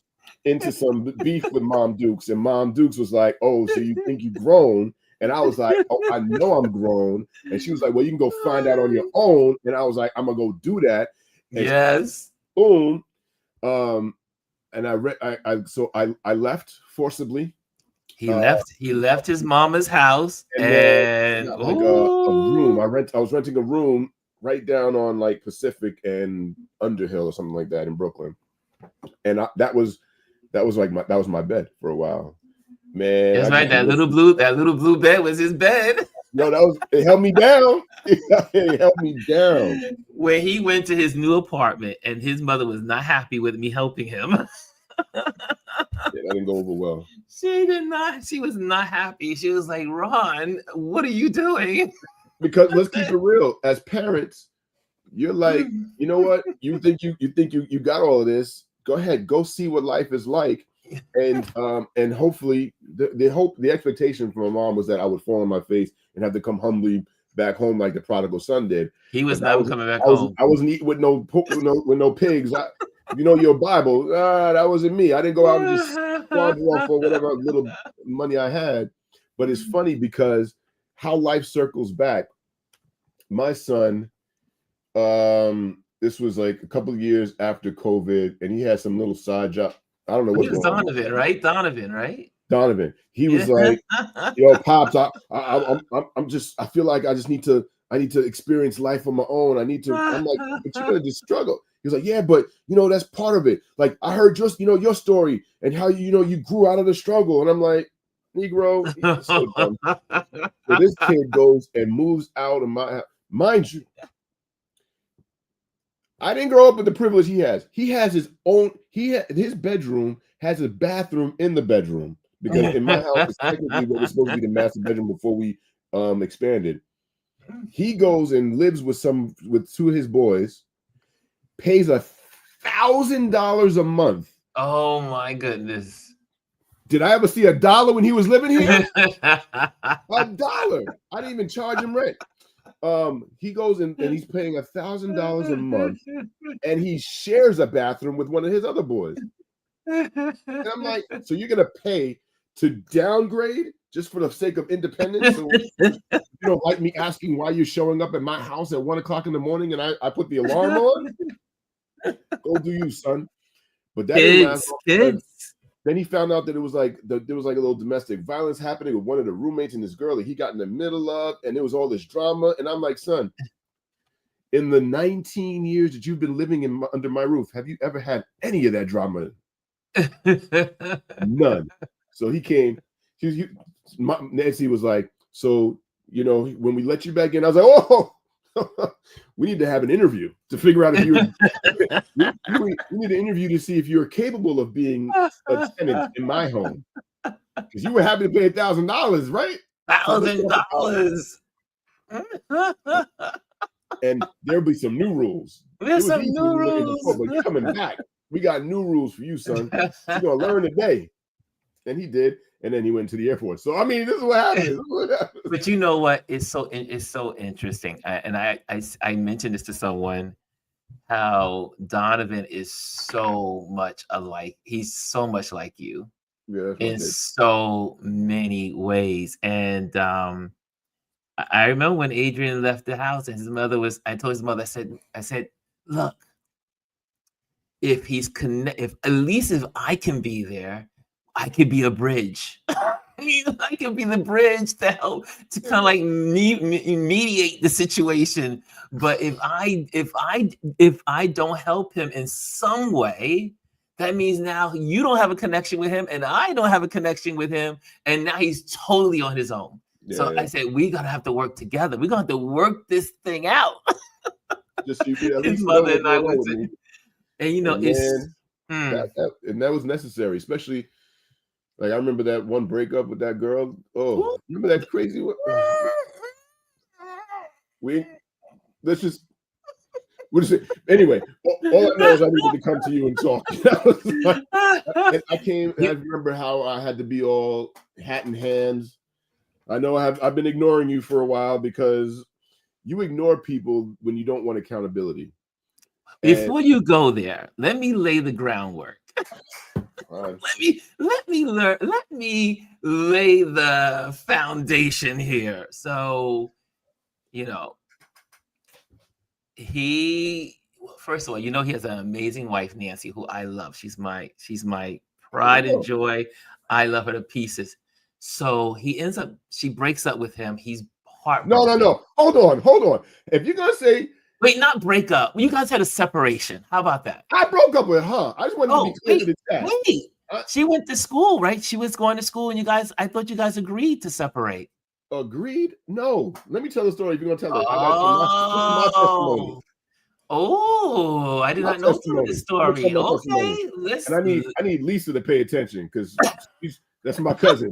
into some beef with Mom Dukes, and Mom Dukes was like, "Oh, so you think you've grown?" And I was like, "Oh, I know I'm grown." And she was like, "Well, you can go find out on your own." And I was like, "I'm gonna go do that." And boom. And I left forcibly. He left his mama's house and like a room. I was renting a room right down on like Pacific and Underhill or something like that in Brooklyn. And that was my bed for a while. Man, that's right. That little blue bed was his bed. No, it held me down. It held me down. When he went to his new apartment, and his mother was not happy with me helping him. That didn't go over well. She did not. She was not happy. She was like, "Ron, what are you doing?" Because let's keep it real. As parents, you're like, you know what? You think you got all of this. Go ahead, go see what life is like. And hopefully the expectation from my mom was that I would fall on my face and have to come humbly back home like the prodigal son did. He was never coming back home. I wasn't eating with no pigs. You know your Bible. That wasn't me. I didn't go out and just squander off for whatever little money I had. But it's funny because how life circles back. My son, this was like a couple of years after COVID, and he had some little side job. I don't know what Donovan, right? Donovan. He was like, "Yo, Pops, I feel like I need to experience life on my own. I'm like, but you're gonna just struggle." He was like, "Yeah, but you know, that's part of it. Like, I heard just, you know, your story and how you grew out of the struggle." And I'm like, Negro, so dumb. So this kid goes and moves out of my house. Mind you, I didn't grow up with the privilege he has. He has his own, his bedroom has a bathroom in the bedroom, because in my house it's technically what was supposed to be the master bedroom before we expanded. He goes and lives with two of his boys, pays $1,000 a month. Oh my goodness. Did I ever see $1 when he was living here? $1. I didn't even charge him rent. He goes and he's paying $1,000 a month, and he shares a bathroom with one of his other boys. And I'm like, so you're gonna pay to downgrade just for the sake of independence? So you don't like me asking why you're showing up at my house at 1 o'clock in the morning and I put the alarm on? Go do you, son. But that didn't last long. Then he found out that it was like there was like a little domestic violence happening with one of the roommates and this girl that he got in the middle of, and there was all this drama. And I'm like, son, in the 19 years that you've been living under my roof, have you ever had any of that drama? None. So he came. Nancy was like, "So when we let you back in, I was like, oh, we need to have an interview to figure out if you we need an interview to see if you're capable of being a tenant in my home. Because you were happy to pay $1,000, right? $1,000. And there'll be some new rules. There's some new rules. rules. But you're coming back. We got new rules for you, son. You're gonna learn today. And he did. And then he went to the airport. So I mean, this is what happens. But you know what? It's so interesting. I mentioned this to someone, how Donovan is so much alike. He's so much like you in so many ways. And I remember when Adrian left the house and his mother was, I told his mother, I said, look, if at least if I can be there, I could be a bridge. I can be the bridge to help to kind of like mediate the situation. But if I don't help him in some way, that means now you don't have a connection with him and I don't have a connection with him. And now he's totally on his own. So I said, we gotta have to work together. We're gonna have to work this thing out. Just so you can at least his mother and I would say, and that was necessary, especially like I remember that one breakup with that girl. Oh, remember that crazy one? Anyway, all I know is I needed to come to you and talk. I remember how I had to be all hat in hands. I know I've been ignoring you for a while because you ignore people when you don't want accountability. Before you go there, let me lay the groundwork. Let me lay the foundation here. So, first of all, he has an amazing wife, Nancy, who I love. She's my pride and joy. I love her to pieces. So she breaks up with him. He's heartbroken. No. Hold on. If you're gonna say, wait, not break up. You guys had a separation. How about that? I broke up with her. I just wanted to be clear to the chat. Wait. She went to school, right? She was going to school, and I thought you guys agreed to separate. Agreed? No. Let me tell the story if you're gonna tell it. My testimony. Oh, I did not know the story. Okay, listen. And I need Lisa to pay attention because that's my cousin.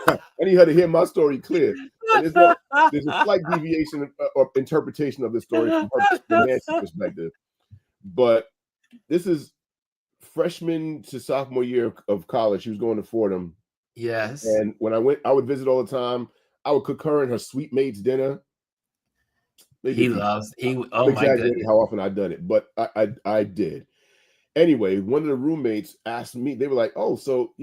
I need her to hear my story clear. There's a slight deviation or interpretation of the story from Nancy's perspective. But this is freshman to sophomore year of college. She was going to Fordham. Yes. And when I would visit all the time. I would cook her and her sweet mates dinner. Oh my goodness. How often I'd done it, but I did. Anyway, one of the roommates asked me, they were like, oh, so,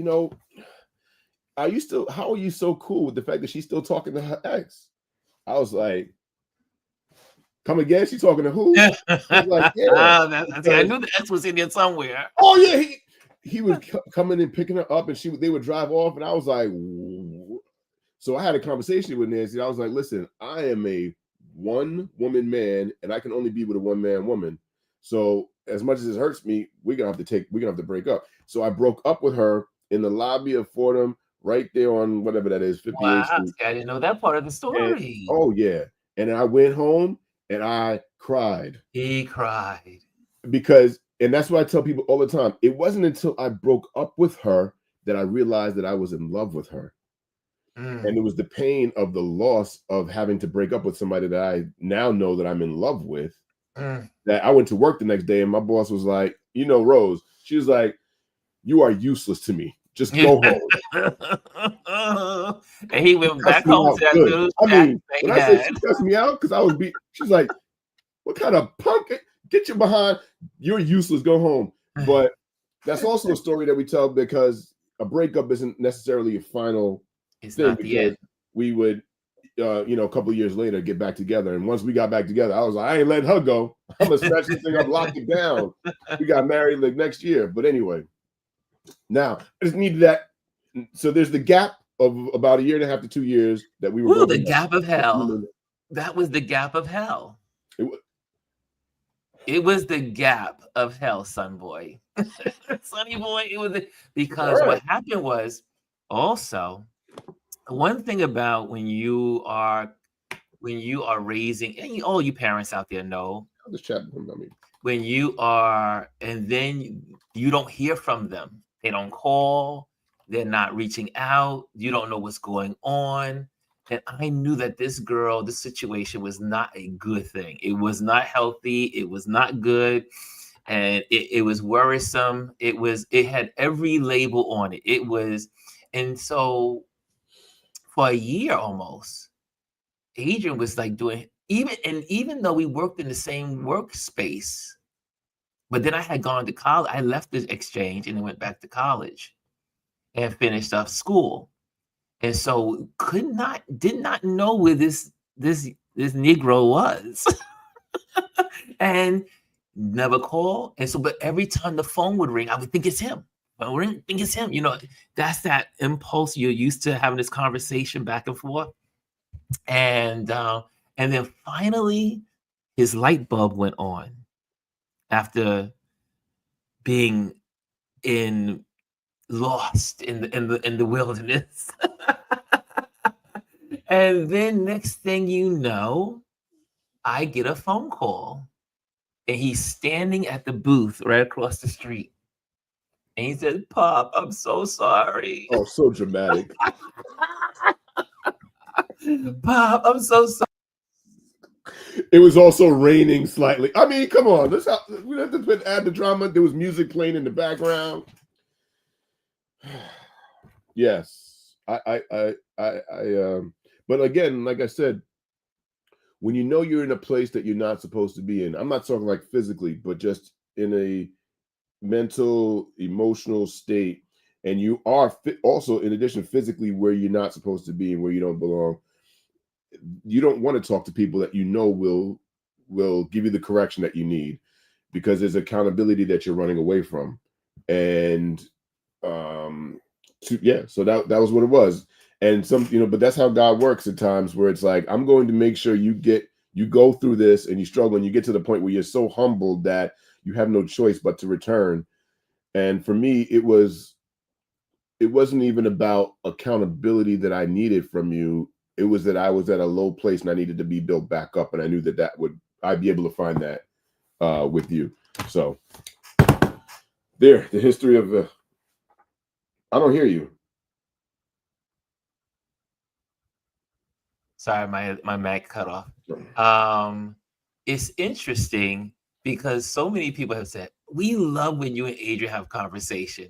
how are you so cool with the fact that she's still talking to her ex? I was like, come again? She's talking to who? Like, yeah. I knew the ex was in there somewhere. Oh yeah, he was coming and picking her up, and they would drive off, and I was like, so I had a conversation with Nancy. I was like, listen, I am a one-woman man, and I can only be with a one-man woman. So as much as it hurts me, we're gonna have to break up. So I broke up with her in the lobby of Fordham, right there on whatever that is, 58th Wow, I didn't know that part of the story. And then I went home and I cried. He cried. And that's what I tell people all the time. It wasn't until I broke up with her that I realized that I was in love with her. And it was the pain of the loss of having to break up with somebody that I now know that I'm in love with. That I went to work the next day and my boss was like, Rose, she was like, you are useless to me. Just go home. And he went back home to that little when I said she cussed me out because I was beat, she's like, what kind of punk? Get your behind. You're useless. Go home. But that's also a story that we tell because a breakup isn't necessarily a final thing because we would, a couple of years later, get back together. And once we got back together, I was like, I ain't letting her go. I'm going to snatch this thing up, lock it down. We got married like next year. But anyway, now I just needed that. So there's the gap of about 1.5 years to 2 years that we were. The gap of hell. That was the gap of hell. It was the gap of hell, son boy. Sonny boy, it was because what happened was also one thing about when you are when you are raising, and all you parents out there know, I'll just chat with him. I mean, when you are, and then you don't hear from them, they don't call, they're not reaching out, you don't know what's going on. And I knew that this situation was not a good thing. It was not healthy, it was not good, and it was worrisome. It had every label on it. It was, and so for a year almost, Adrian was like doing, even though we worked in the same workspace, but then I had gone to college. I left the exchange and then went back to college and finished up school. And so did not know where this Negro was. And never called. And so, but every time the phone would ring, I would think it's him. I would think it's him. You know, that's that impulse. You're used to having this conversation back and forth. And then finally his light bulb went on after being lost in the wilderness. And then next thing you know, I get a phone call, and he's standing at the booth right across the street. And he said, "Pop, I'm so sorry." Oh, so dramatic. "Pop, I'm so sorry." It was also raining slightly. I mean, come on. We have to add the drama. There was music playing in the background. Yes, but again, like I said, when you know you're in a place that you're not supposed to be in, I'm not talking like physically, but just in a mental, emotional state, and you are also, in addition, physically where you're not supposed to be and where you don't belong, you don't want to talk to people that you know will give you the correction that you need, because there's accountability that you're running away from. And so that was what it was. And but that's how God works at times, where it's like, I'm going to make sure you go through this and you struggle and you get to the point where you're so humbled that you have no choice but to return. And for me, it wasn't even about accountability that I needed from you. It was that I was at a low place and I needed to be built back up. And I knew I'd be able to find that with you. So the history of I don't hear you. Sorry, my mic cut off. It's interesting because so many people have said, we love when you and Adrian have conversation.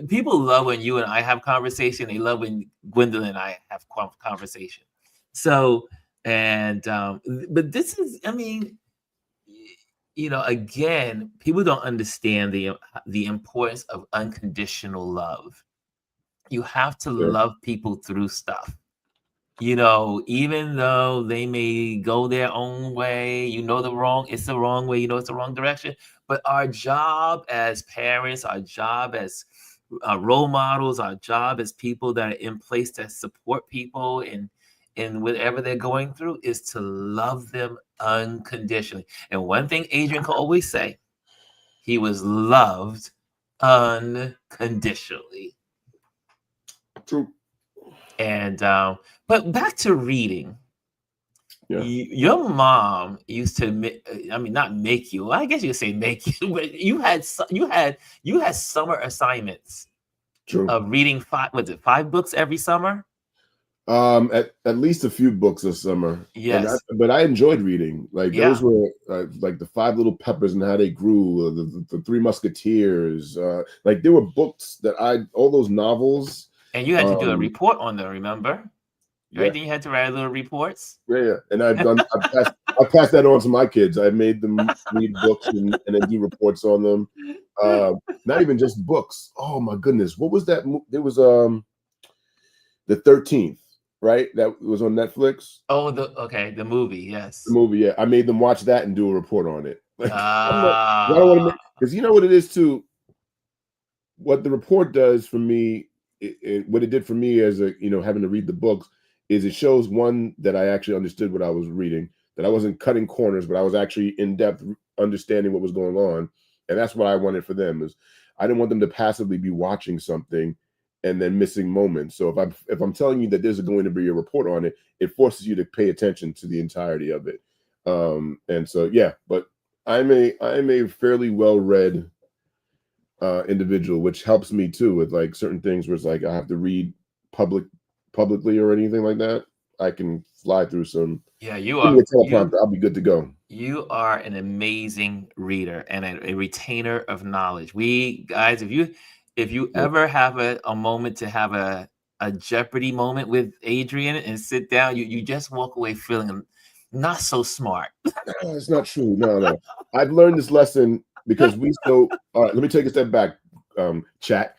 People love when you and I have conversation. They love when Gwendolyn and I have conversation. So, but this is, I mean, again, people don't understand the importance of unconditional love. You have to love people through stuff. Even though they may go their own way, it's the wrong way, it's the wrong direction. But our job as parents, our job as role models, our job as people that are in place to support people in whatever they're going through is to love them unconditionally. And one thing Adrian could always say, he was loved unconditionally. True. And but back to reading. Yeah. Your mom used to, not make you. I guess you could say make you, but you had summer assignments. True. Of reading 5 books every summer? At least a few books a summer. Yes. But I enjoyed reading. Like those were like the 5 Little Peppers and How They Grew, the 3 Musketeers. Like there were books all those novels. And you had to do a report on them, remember? Everything you had to write little reports. Yeah. And I passed that on to my kids. I made them read books and then do reports on them. Not even just books. Oh my goodness, what was that? There was the 13th, right? That was on Netflix. Oh, the movie, yes. The movie, yeah. I made them watch that and do a report on it. Like, I don't want to because you know what it is too. What the report does for me, what it did for me as having to read the books, is it shows, one, that I actually understood what I was reading, that I wasn't cutting corners, but I was actually in depth understanding what was going on. And that's what I wanted for them. Is I didn't want them to passively be watching something and then missing moments. So if I'm telling you that there's going to be a report on it, it forces you to pay attention to the entirety of it. And so yeah, but I'm a fairly well read individual, which helps me too with like certain things where it's like I have to read publicly or anything like that. I can fly through some. Yeah, Give me a teleprompter, I'll be good to go. You are an amazing reader and a retainer of knowledge. We guys, if you ever have a moment to have a Jeopardy moment with Adrian and sit down, you just walk away feeling not so smart. No, it's not true. No. I've learned this lesson because all right, let me take a step back, chat.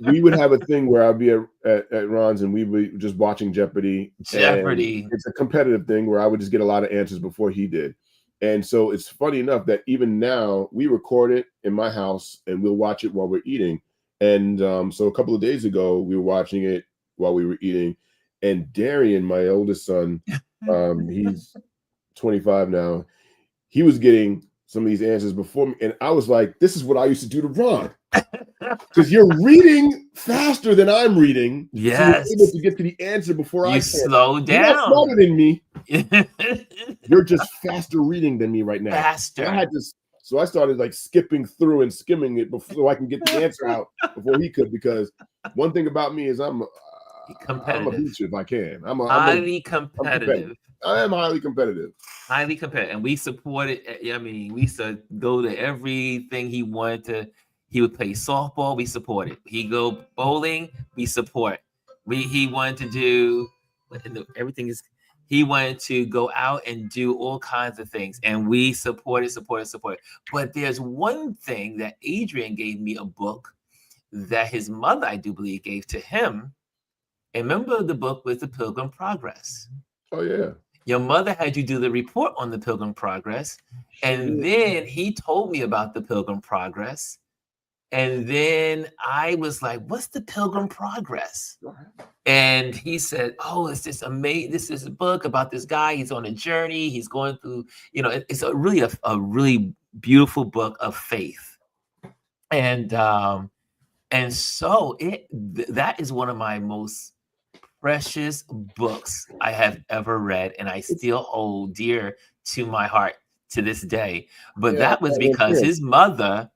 We would have a thing where I'd be at Ron's and we would be just watching Jeopardy. Jeopardy. It's a competitive thing where I would just get a lot of answers before he did. And so it's funny enough that even now we record it in my house and we'll watch it while we're eating. And so a couple of days ago, we were watching it while we were eating. And Darian, my oldest son, he's 25 now. He was getting some of these answers before me. And I was like, this is what I used to do to Ron. Because you're reading faster than I'm reading. Yes. So you're able to get to the answer before I can. Slow down. You're not smarter than me. You're just faster reading than me right now. Faster. So I started like skipping through and skimming it before I can get the answer out before he could. Because one thing about me is I'm a beat you if I can. I'm highly competitive. I am highly competitive. Highly competitive. And we support it. I mean, we used to go to everything he wanted to. He would play softball, we support it. He go bowling, we support. He wanted to do everything is. He wanted to go out and do all kinds of things, and we support it. But there's one thing that Adrian gave me a book that his mother, I do believe, gave to him. And remember, the book was The Pilgrim Progress. Oh yeah. Your mother had you do the report on the Pilgrim Progress, and then he told me about the Pilgrim Progress. And then I was like, what's the Pilgrim Progress? And he said, oh, it's this amazing, this is a book about this guy. He's on a journey. He's going through, it's a really beautiful book of faith. And so that is one of my most precious books I have ever read. And I still hold dear to my heart to this day. But that was because his mother,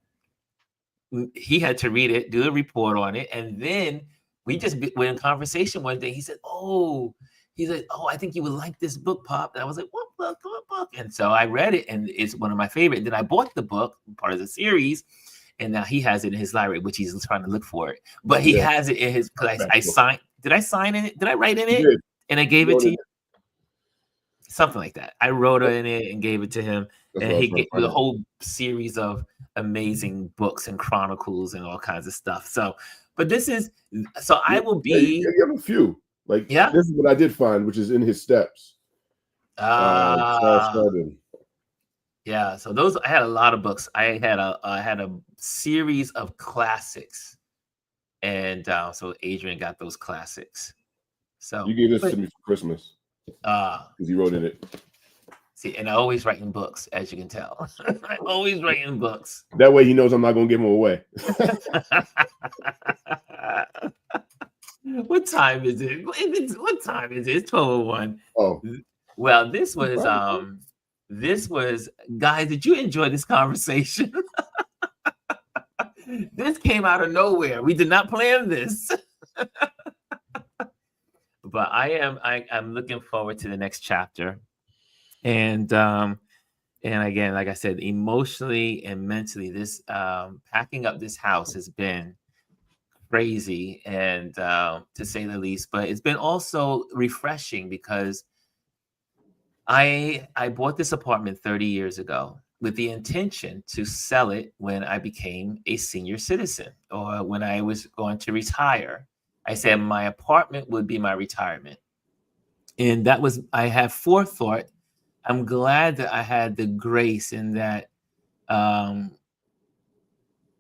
he had to read it, do a report on it, and then we just went in conversation one day. He said, "Oh, I think you would like this book, Pop." And I was like, "What book?" And so I read it, and it's one of my favorite. Then I bought the book, part of the series, and now he has it in his library, which he's trying to look for it. But he has it in his. Because I signed. Did I sign in it? Did I write in it? And I gave it to you. Something like that. I wrote in it and gave it to him, and he gave me the whole series of amazing books and chronicles and all kinds of stuff. So, but this is I will be. You have a few. Like this is what I did find, which is In His Steps. Yeah. So those I had a lot of books. I had a series of classics, and so Adrian got those classics. So you gave this to me for Christmas. Because he wrote in it. See, and I always write in books, as you can tell. I always write in books. That way he knows I'm not going to give them away. What time is it? What time is it? It's 12:01. Oh. Well, this was guys, did you enjoy this conversation? This came out of nowhere. We did not plan this. But I'm looking forward to the next chapter. And again, like I said, emotionally and mentally, this packing up this house has been crazy, and to say the least. But it's been also refreshing because I bought this apartment 30 years ago with the intention to sell it when I became a senior citizen or when I was going to retire. I said my apartment would be my retirement. And that was, I have forethought. I'm glad that I had the grace and that the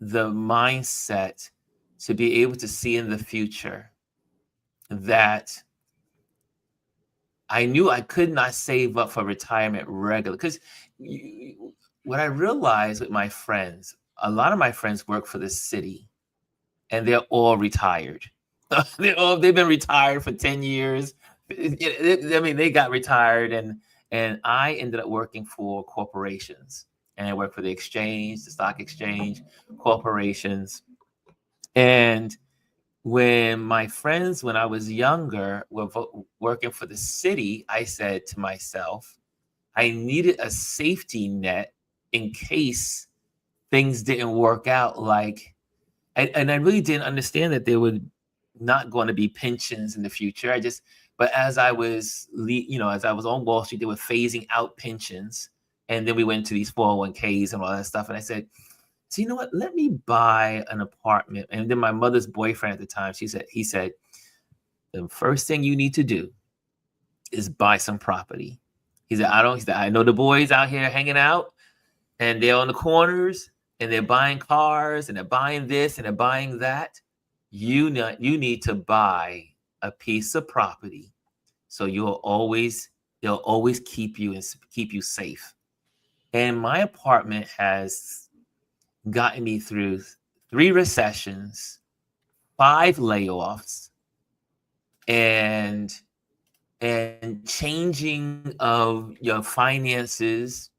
mindset to be able to see in the future that I knew I could not save up for retirement regularly. Because what I realized with my friends, a lot of my friends work for the city. and they're all retired. They've been retired for 10 years. I mean, they got retired, and I ended up working for corporations, and I worked for the exchange, the stock exchange, corporations. And when I was younger, were working for the city, I said to myself, I needed a safety net in case things didn't work out. And I really didn't understand that there were not going to be pensions in the future. But as I was, as I was on Wall Street, they were phasing out pensions, and then we went to these 401ks and all that stuff. And I said, so you know what? Let me buy an apartment. And then my mother's boyfriend at the time, he said, the first thing you need to do is buy some property. He said, I know the boys out here hanging out, and they're on the corners, and they're buying cars, and they're buying this, and they're buying that. You need to buy a piece of property, so they'll always keep you safe. And my apartment has gotten me through 3 recessions, 5 layoffs, and changing of your finances,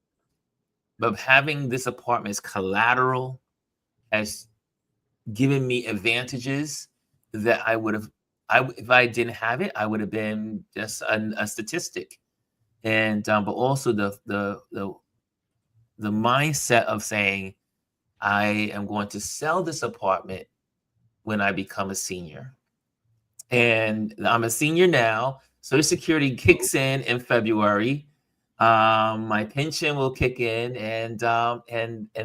but having this apartment as collateral has given me advantages that if I didn't have it, I would have been just a statistic. And but also the mindset of saying, I am going to sell this apartment when I become a senior. And I'm a senior now. Social Security kicks in February. My pension will kick in, and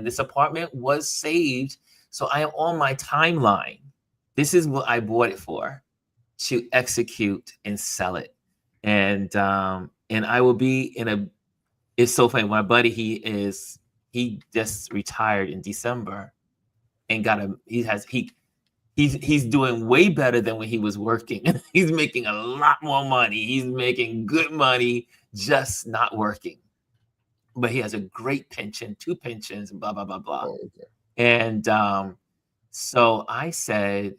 this apartment was saved. So I am on my timeline. This is what I bought it for, to execute and sell it. And I will be in a. It's so funny. My buddy, he just retired in December, and he's doing way better than when he was working. He's making a lot more money. He's making good money, just not working. But he has a great pension, 2 pensions, blah, blah, blah, blah. Oh, okay. And so I said,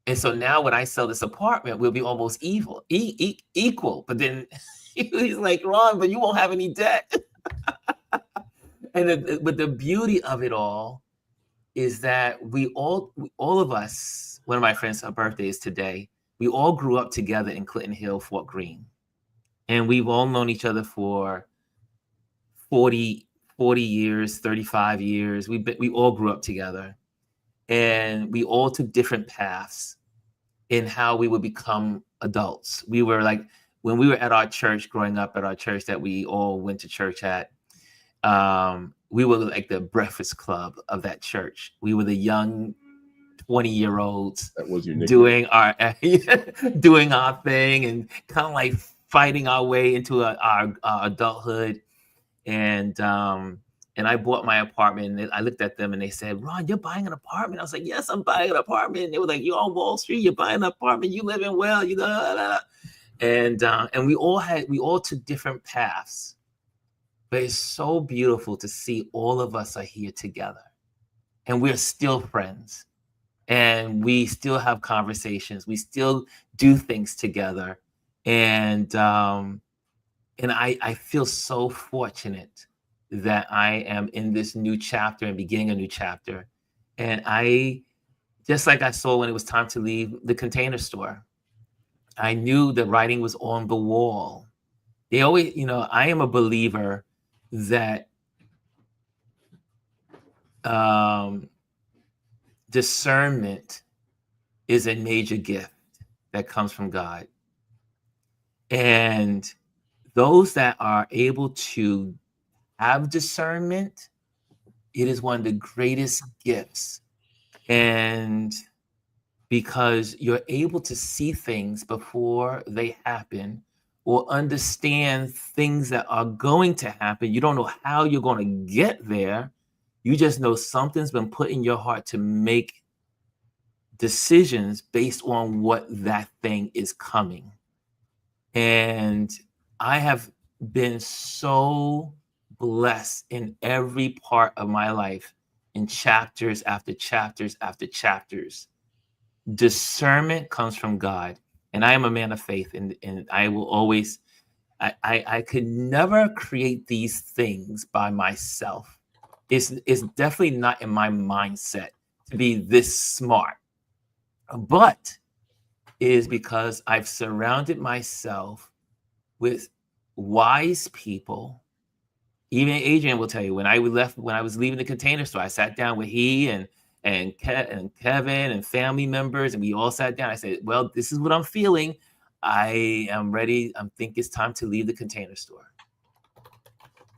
and so now when I sell this apartment, we'll be almost equal. But then he's like, Ron, but you won't have any debt. But the beauty of it all is that all of us, one of my friends' birthday is today, we all grew up together in Clinton Hill, Fort Greene. And we've all known each other for 40 years, 35 years. We all grew up together. And we all took different paths in how we would become adults. We were like, when we were at our church, growing up at our church that we all went to church at, we were like the breakfast club of that church. We were the young 20-year-olds doing our thing, and kind of like fighting our way into our adulthood. And I bought my apartment, and I looked at them and they said, Ron, you're buying an apartment? I was like, yes, I'm buying an apartment. And they were like, you're on Wall Street, you're buying an apartment, you living well, you know. And we all took different paths. But it's so beautiful to see all of us are here together, and we're still friends, and we still have conversations. We still do things together. And I feel so fortunate that I am in this new chapter and beginning a new chapter. And just like I saw when it was time to leave the Container Store, I knew the writing was on the wall. They always, I am a believer that discernment is a major gift that comes from God. And those that are able to have discernment, it is one of the greatest gifts. And because you're able to see things before they happen, or understand things that are going to happen. You don't know how you're going to get there. You just know something's been put in your heart to make decisions based on what that thing is coming. And I have been so blessed in every part of my life in chapters after chapters after chapters. Discernment comes from God. And I am a man of faith, and I will always, I could never create these things by myself. It's definitely not in my mindset to be this smart. But it is because I've surrounded myself with wise people. Even Adrian will tell you, when I was leaving the Container Store, I sat down with he and Kevin and family members, and we all sat down. I said, well, this is what I'm feeling. I am ready. I think it's time to leave the Container Store.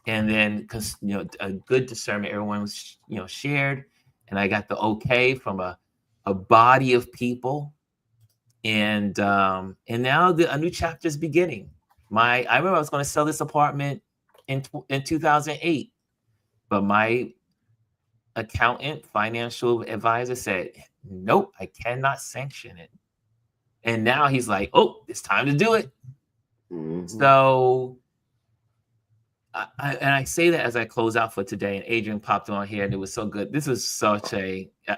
And then, because a good discernment, everyone was shared, and I got the okay from a body of people. And now a new chapter is beginning. I remember I was going to sell this apartment in 2008, but my accountant, financial advisor said, nope, I cannot sanction it. And now he's like, oh, it's time to do it. Mm-hmm. So I say that as I close out for today, and Adrian popped on here, and it was so good. This was such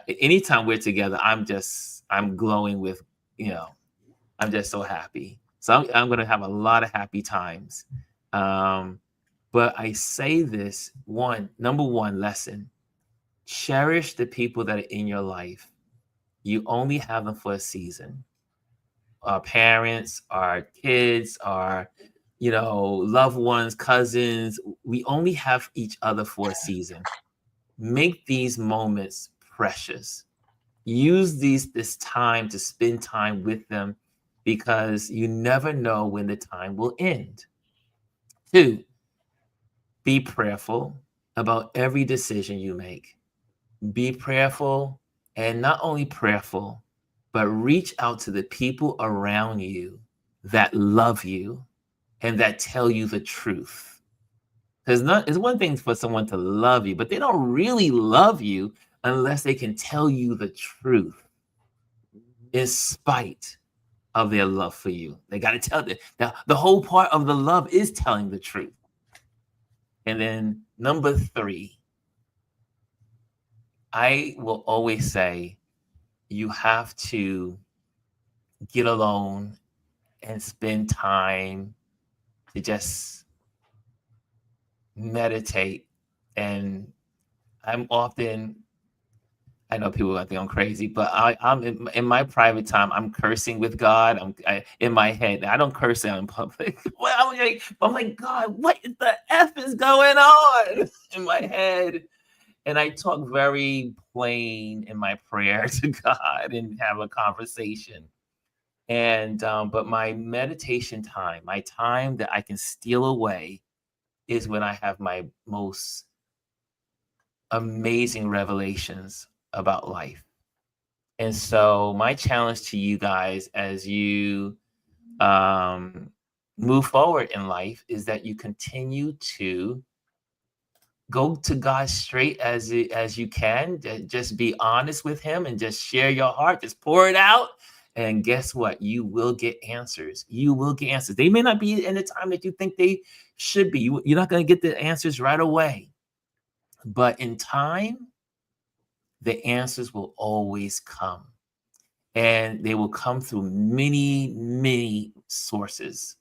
anytime we're together, I'm glowing with, I'm just so happy. So I'm going to have a lot of happy times. But I say this, number one lesson, cherish the people that are in your life. You only have them for a season. Our parents, our kids, our loved ones, cousins, we only have each other for a season. Make these moments precious. Use this time to spend time with them, because you never know when the time will end. 2, be prayerful about every decision you make. Be prayerful, and not only prayerful, but reach out to the people around you that love you and that tell you the truth. It's one thing for someone to love you, but they don't really love you unless they can tell you the truth in spite of their love for you. They got to tell them. Now, the whole part of the love is telling the truth. And then number 3, I will always say, you have to get alone and spend time to just meditate. And I know people are going to think I'm crazy, but I'm in my private time, I'm cursing with God. In my head. I don't curse out in public. Well, I'm like, God, what the F is going on in my head? And I talk very plain in my prayer to God and have a conversation. And but my meditation time, my time that I can steal away, is when I have my most amazing revelations about life. And so my challenge to you guys as you move forward in life is that you continue to go to God straight as you can. Just be honest with him and just share your heart. Just pour it out. And guess what? You will get answers. You will get answers. They may not be in the time that you think they should be. You're not going to get the answers right away. But in time, the answers will always come. And they will come through many, many sources.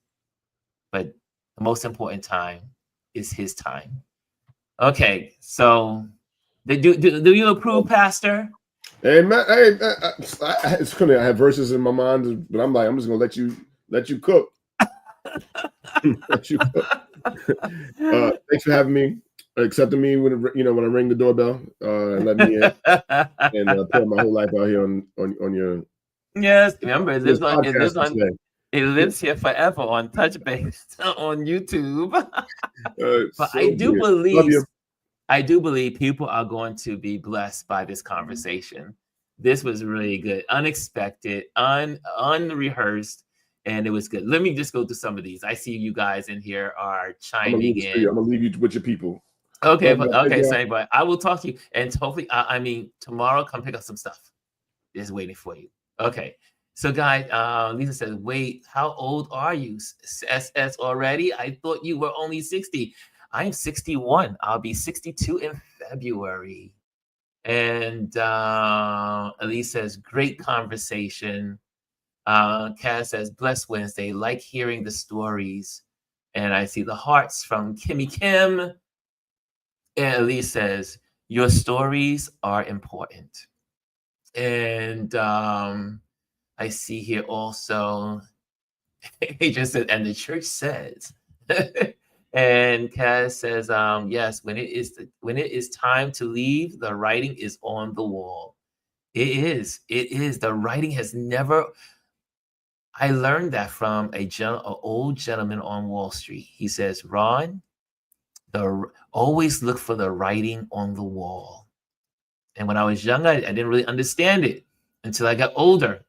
But the most important time is his time. Okay, so do you approve, Pastor? Hey, man, it's funny. I have verses in my mind, but I'm just gonna let you cook. Let you cook. Thanks for having me, accepting me when I ring the doorbell, and let me in, and put my whole life out here on your. Yes, remember it lives here forever on Touch Base on YouTube. But so I do believe people are going to be blessed by this conversation. This was really good, unexpected, unrehearsed, and it was good. Let me just go through some of these. I see you guys in here are chiming in. I'm gonna leave you with your people. Okay, but I will talk to you, and hopefully, tomorrow, come pick up some stuff. It's waiting for you. Okay. So, guys, Lisa says, wait, how old are you? SS already? I thought you were only 60. I am 61. I'll be 62 in February. And Elise says, great conversation. Kaz says, blessed Wednesday, like hearing the stories. And I see the hearts from Kimmy Kim. And Elise says, your stories are important. And I see here also, he just said, and the church says. And Kaz says, yes, when it is time to leave, the writing is on the wall. It is. It is. The writing has never. I learned that from an old gentleman on Wall Street. He says, Ron, always look for the writing on the wall. And when I was young, I didn't really understand it until I got older.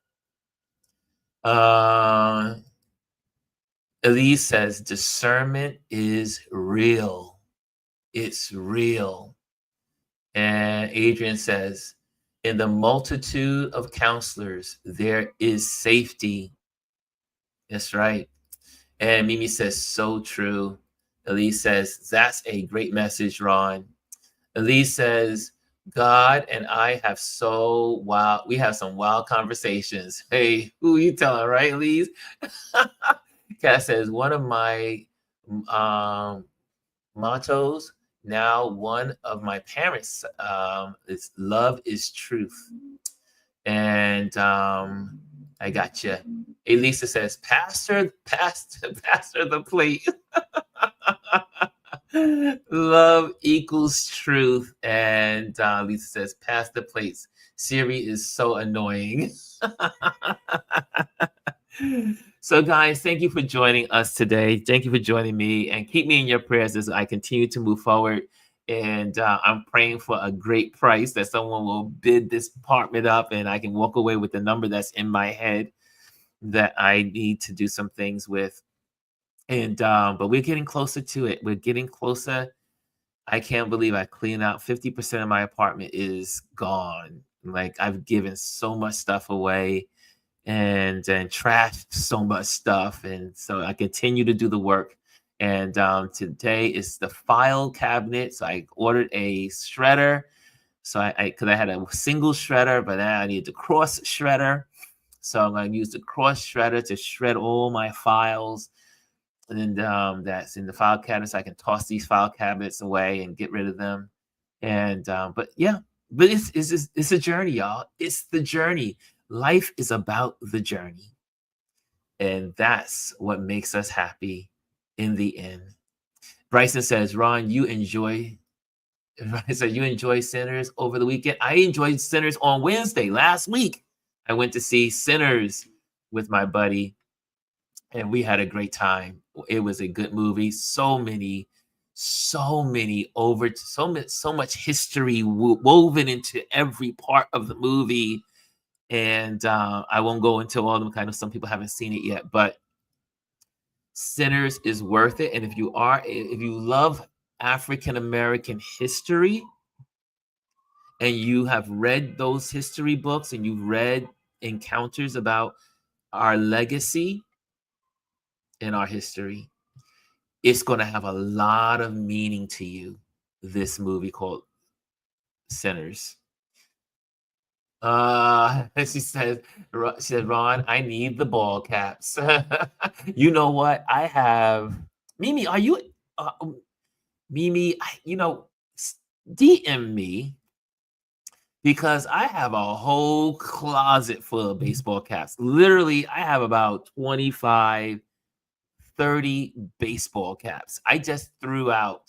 Elise says, discernment is real. It's real. And Adrian says, in the multitude of counselors, there is safety. That's right. And Mimi says, so true. Elise says, that's a great message, Ron. Elise says, God and I have we have some wild conversations. Hey, who you telling, right, Elise? Kat says, one of my mottos, now one of my parents, is love is truth. And I got you. Elisa says, Pastor the plate. Love equals truth. And Lisa says, pass the plates. Siri is so annoying. So, guys, thank you for joining us today. Thank you for joining me, and keep me in your prayers as I continue to move forward. And I'm praying for a great price, that someone will bid this apartment up and I can walk away with the number that's in my head that I need to do some things with. And but we're getting closer to it. We're getting closer. I can't believe I cleaned out 50% of my apartment is gone. Like, I've given so much stuff away and trashed so much stuff. And so I continue to do the work. And today is the file cabinet. So I ordered a shredder. So because I had a single shredder, but now I need the cross shredder. So I'm going to use the cross shredder to shred all my files. And then that's in the file cabinet. So I can toss these file cabinets away and get rid of them. And but yeah, but it's a journey, y'all. It's the journey. Life is about the journey. And that's what makes us happy in the end. Bryson says, Ron, you enjoy Sinners over the weekend. I enjoyed Sinners on Wednesday last week. I went to see Sinners with my buddy, and we had a great time. It was a good movie. So much history woven into every part of the movie. And I won't go into all of them. Kind of, some people haven't seen it yet, but Sinners is worth it. And if you love African American history, and you have read those history books, and you've read encounters about our legacy and our history, it's going to have a lot of meaning to you. This movie called Sinners. She said, Ron, I need the ball caps. You know what? I have Mimi. Are you Mimi? DM me, because I have a whole closet full of baseball caps. Literally, I have about 25, 30 baseball caps. I just threw out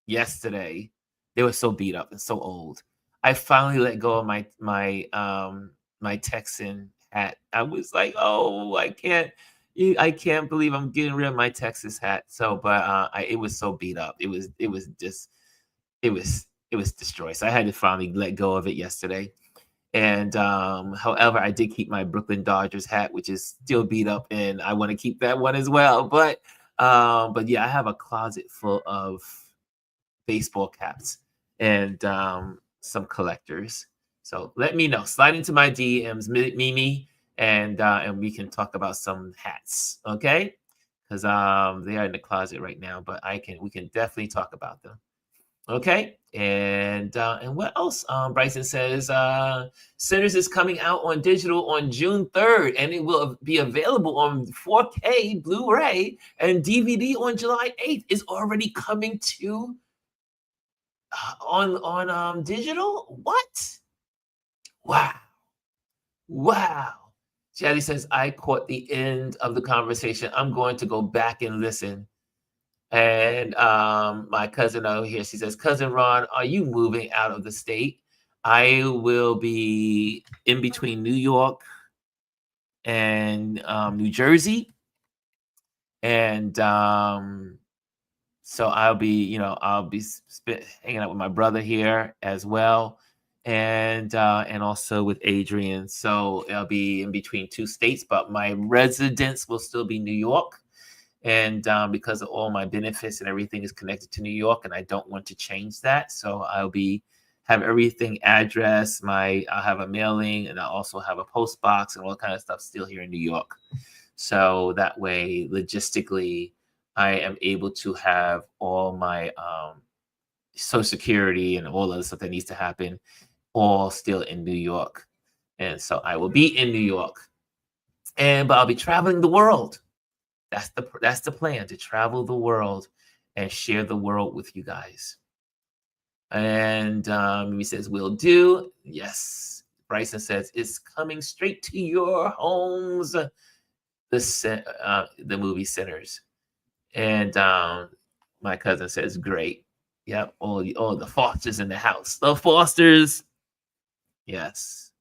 yesterday. They were so beat up and so old. I finally let go of my Texan hat. I was like, oh, I can't believe I'm getting rid of my Texas hat. So, but it was so beat up. It was destroyed. So I had to finally let go of it yesterday. And however, I did keep my Brooklyn Dodgers hat, which is still beat up, and I want to keep that one as well. But yeah, I have a closet full of baseball caps and some collectors. So let me know. Slide into my DMs, Mimi, and we can talk about some hats, okay? Because they are in the closet right now, but we can definitely talk about them. Okay. And what else? Bryson says Sinners is coming out on digital on June 3rd, and it will be available on 4K Blu-ray and DVD on July 8th. Is already coming to on digital. What? Wow. Wow. Jelly says, I caught the end of the conversation. I'm going to go back and listen. And my cousin over here, she says, Cousin Ron, are you moving out of the state? I will be in between New York and New Jersey. And so I'll be hanging out with my brother here as well. And also with Adrian. So I'll be in between two states, but my residence will still be New York. And because of all my benefits and everything is connected to New York, and I don't want to change that. So I'll have everything addressed. I'll have a mailing, and I'll also have a post box and all kind of stuff still here in New York. So that way, logistically, I am able to have all my Social Security and all other stuff that needs to happen all still in New York. And so I will be in New York, but I'll be traveling the world. That's the plan, to travel the world and share the world with you guys. And he says, will do. Yes. Bryson says, it's coming straight to your homes. The movie Sinners. And my cousin says, great. Yep. All the Fosters in the house. The Fosters. Yes.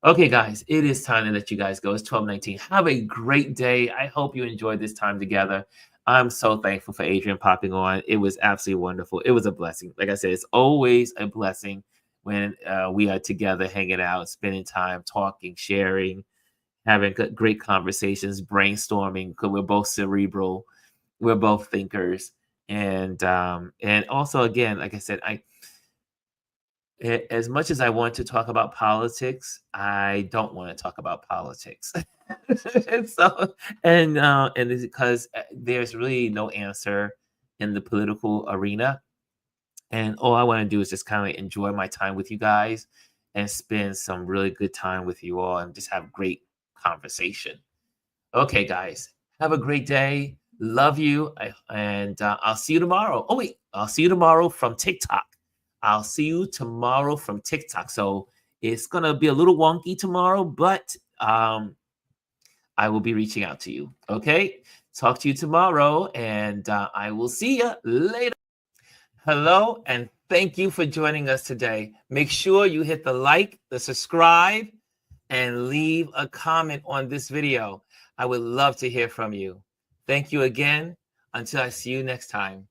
Okay, guys, it is time to let you guys go. It's 12:19. Have a great day. I hope you enjoyed this time together. I'm so thankful for Adrian popping on. It was absolutely wonderful. It was a blessing. Like I said, it's always a blessing when we are together, hanging out, spending time, talking, sharing, having great conversations, brainstorming, because we're both cerebral. We're both thinkers. And also, again, like I said, as much as I want to talk about politics, I don't want to talk about politics. and it's because there's really no answer in the political arena. And all I want to do is just kind of enjoy my time with you guys and spend some really good time with you all and just have great conversation. Okay, guys, have a great day. Love you. And I'll see you tomorrow. Oh, wait, I'll see you tomorrow from TikTok. I'll see you tomorrow from TikTok. So it's going to be a little wonky tomorrow, but I will be reaching out to you. Okay. Talk to you tomorrow, and I will see you later. Hello, and thank you for joining us today. Make sure you hit the like, the subscribe, and leave a comment on this video. I would love to hear from you. Thank you again. Until I see you next time.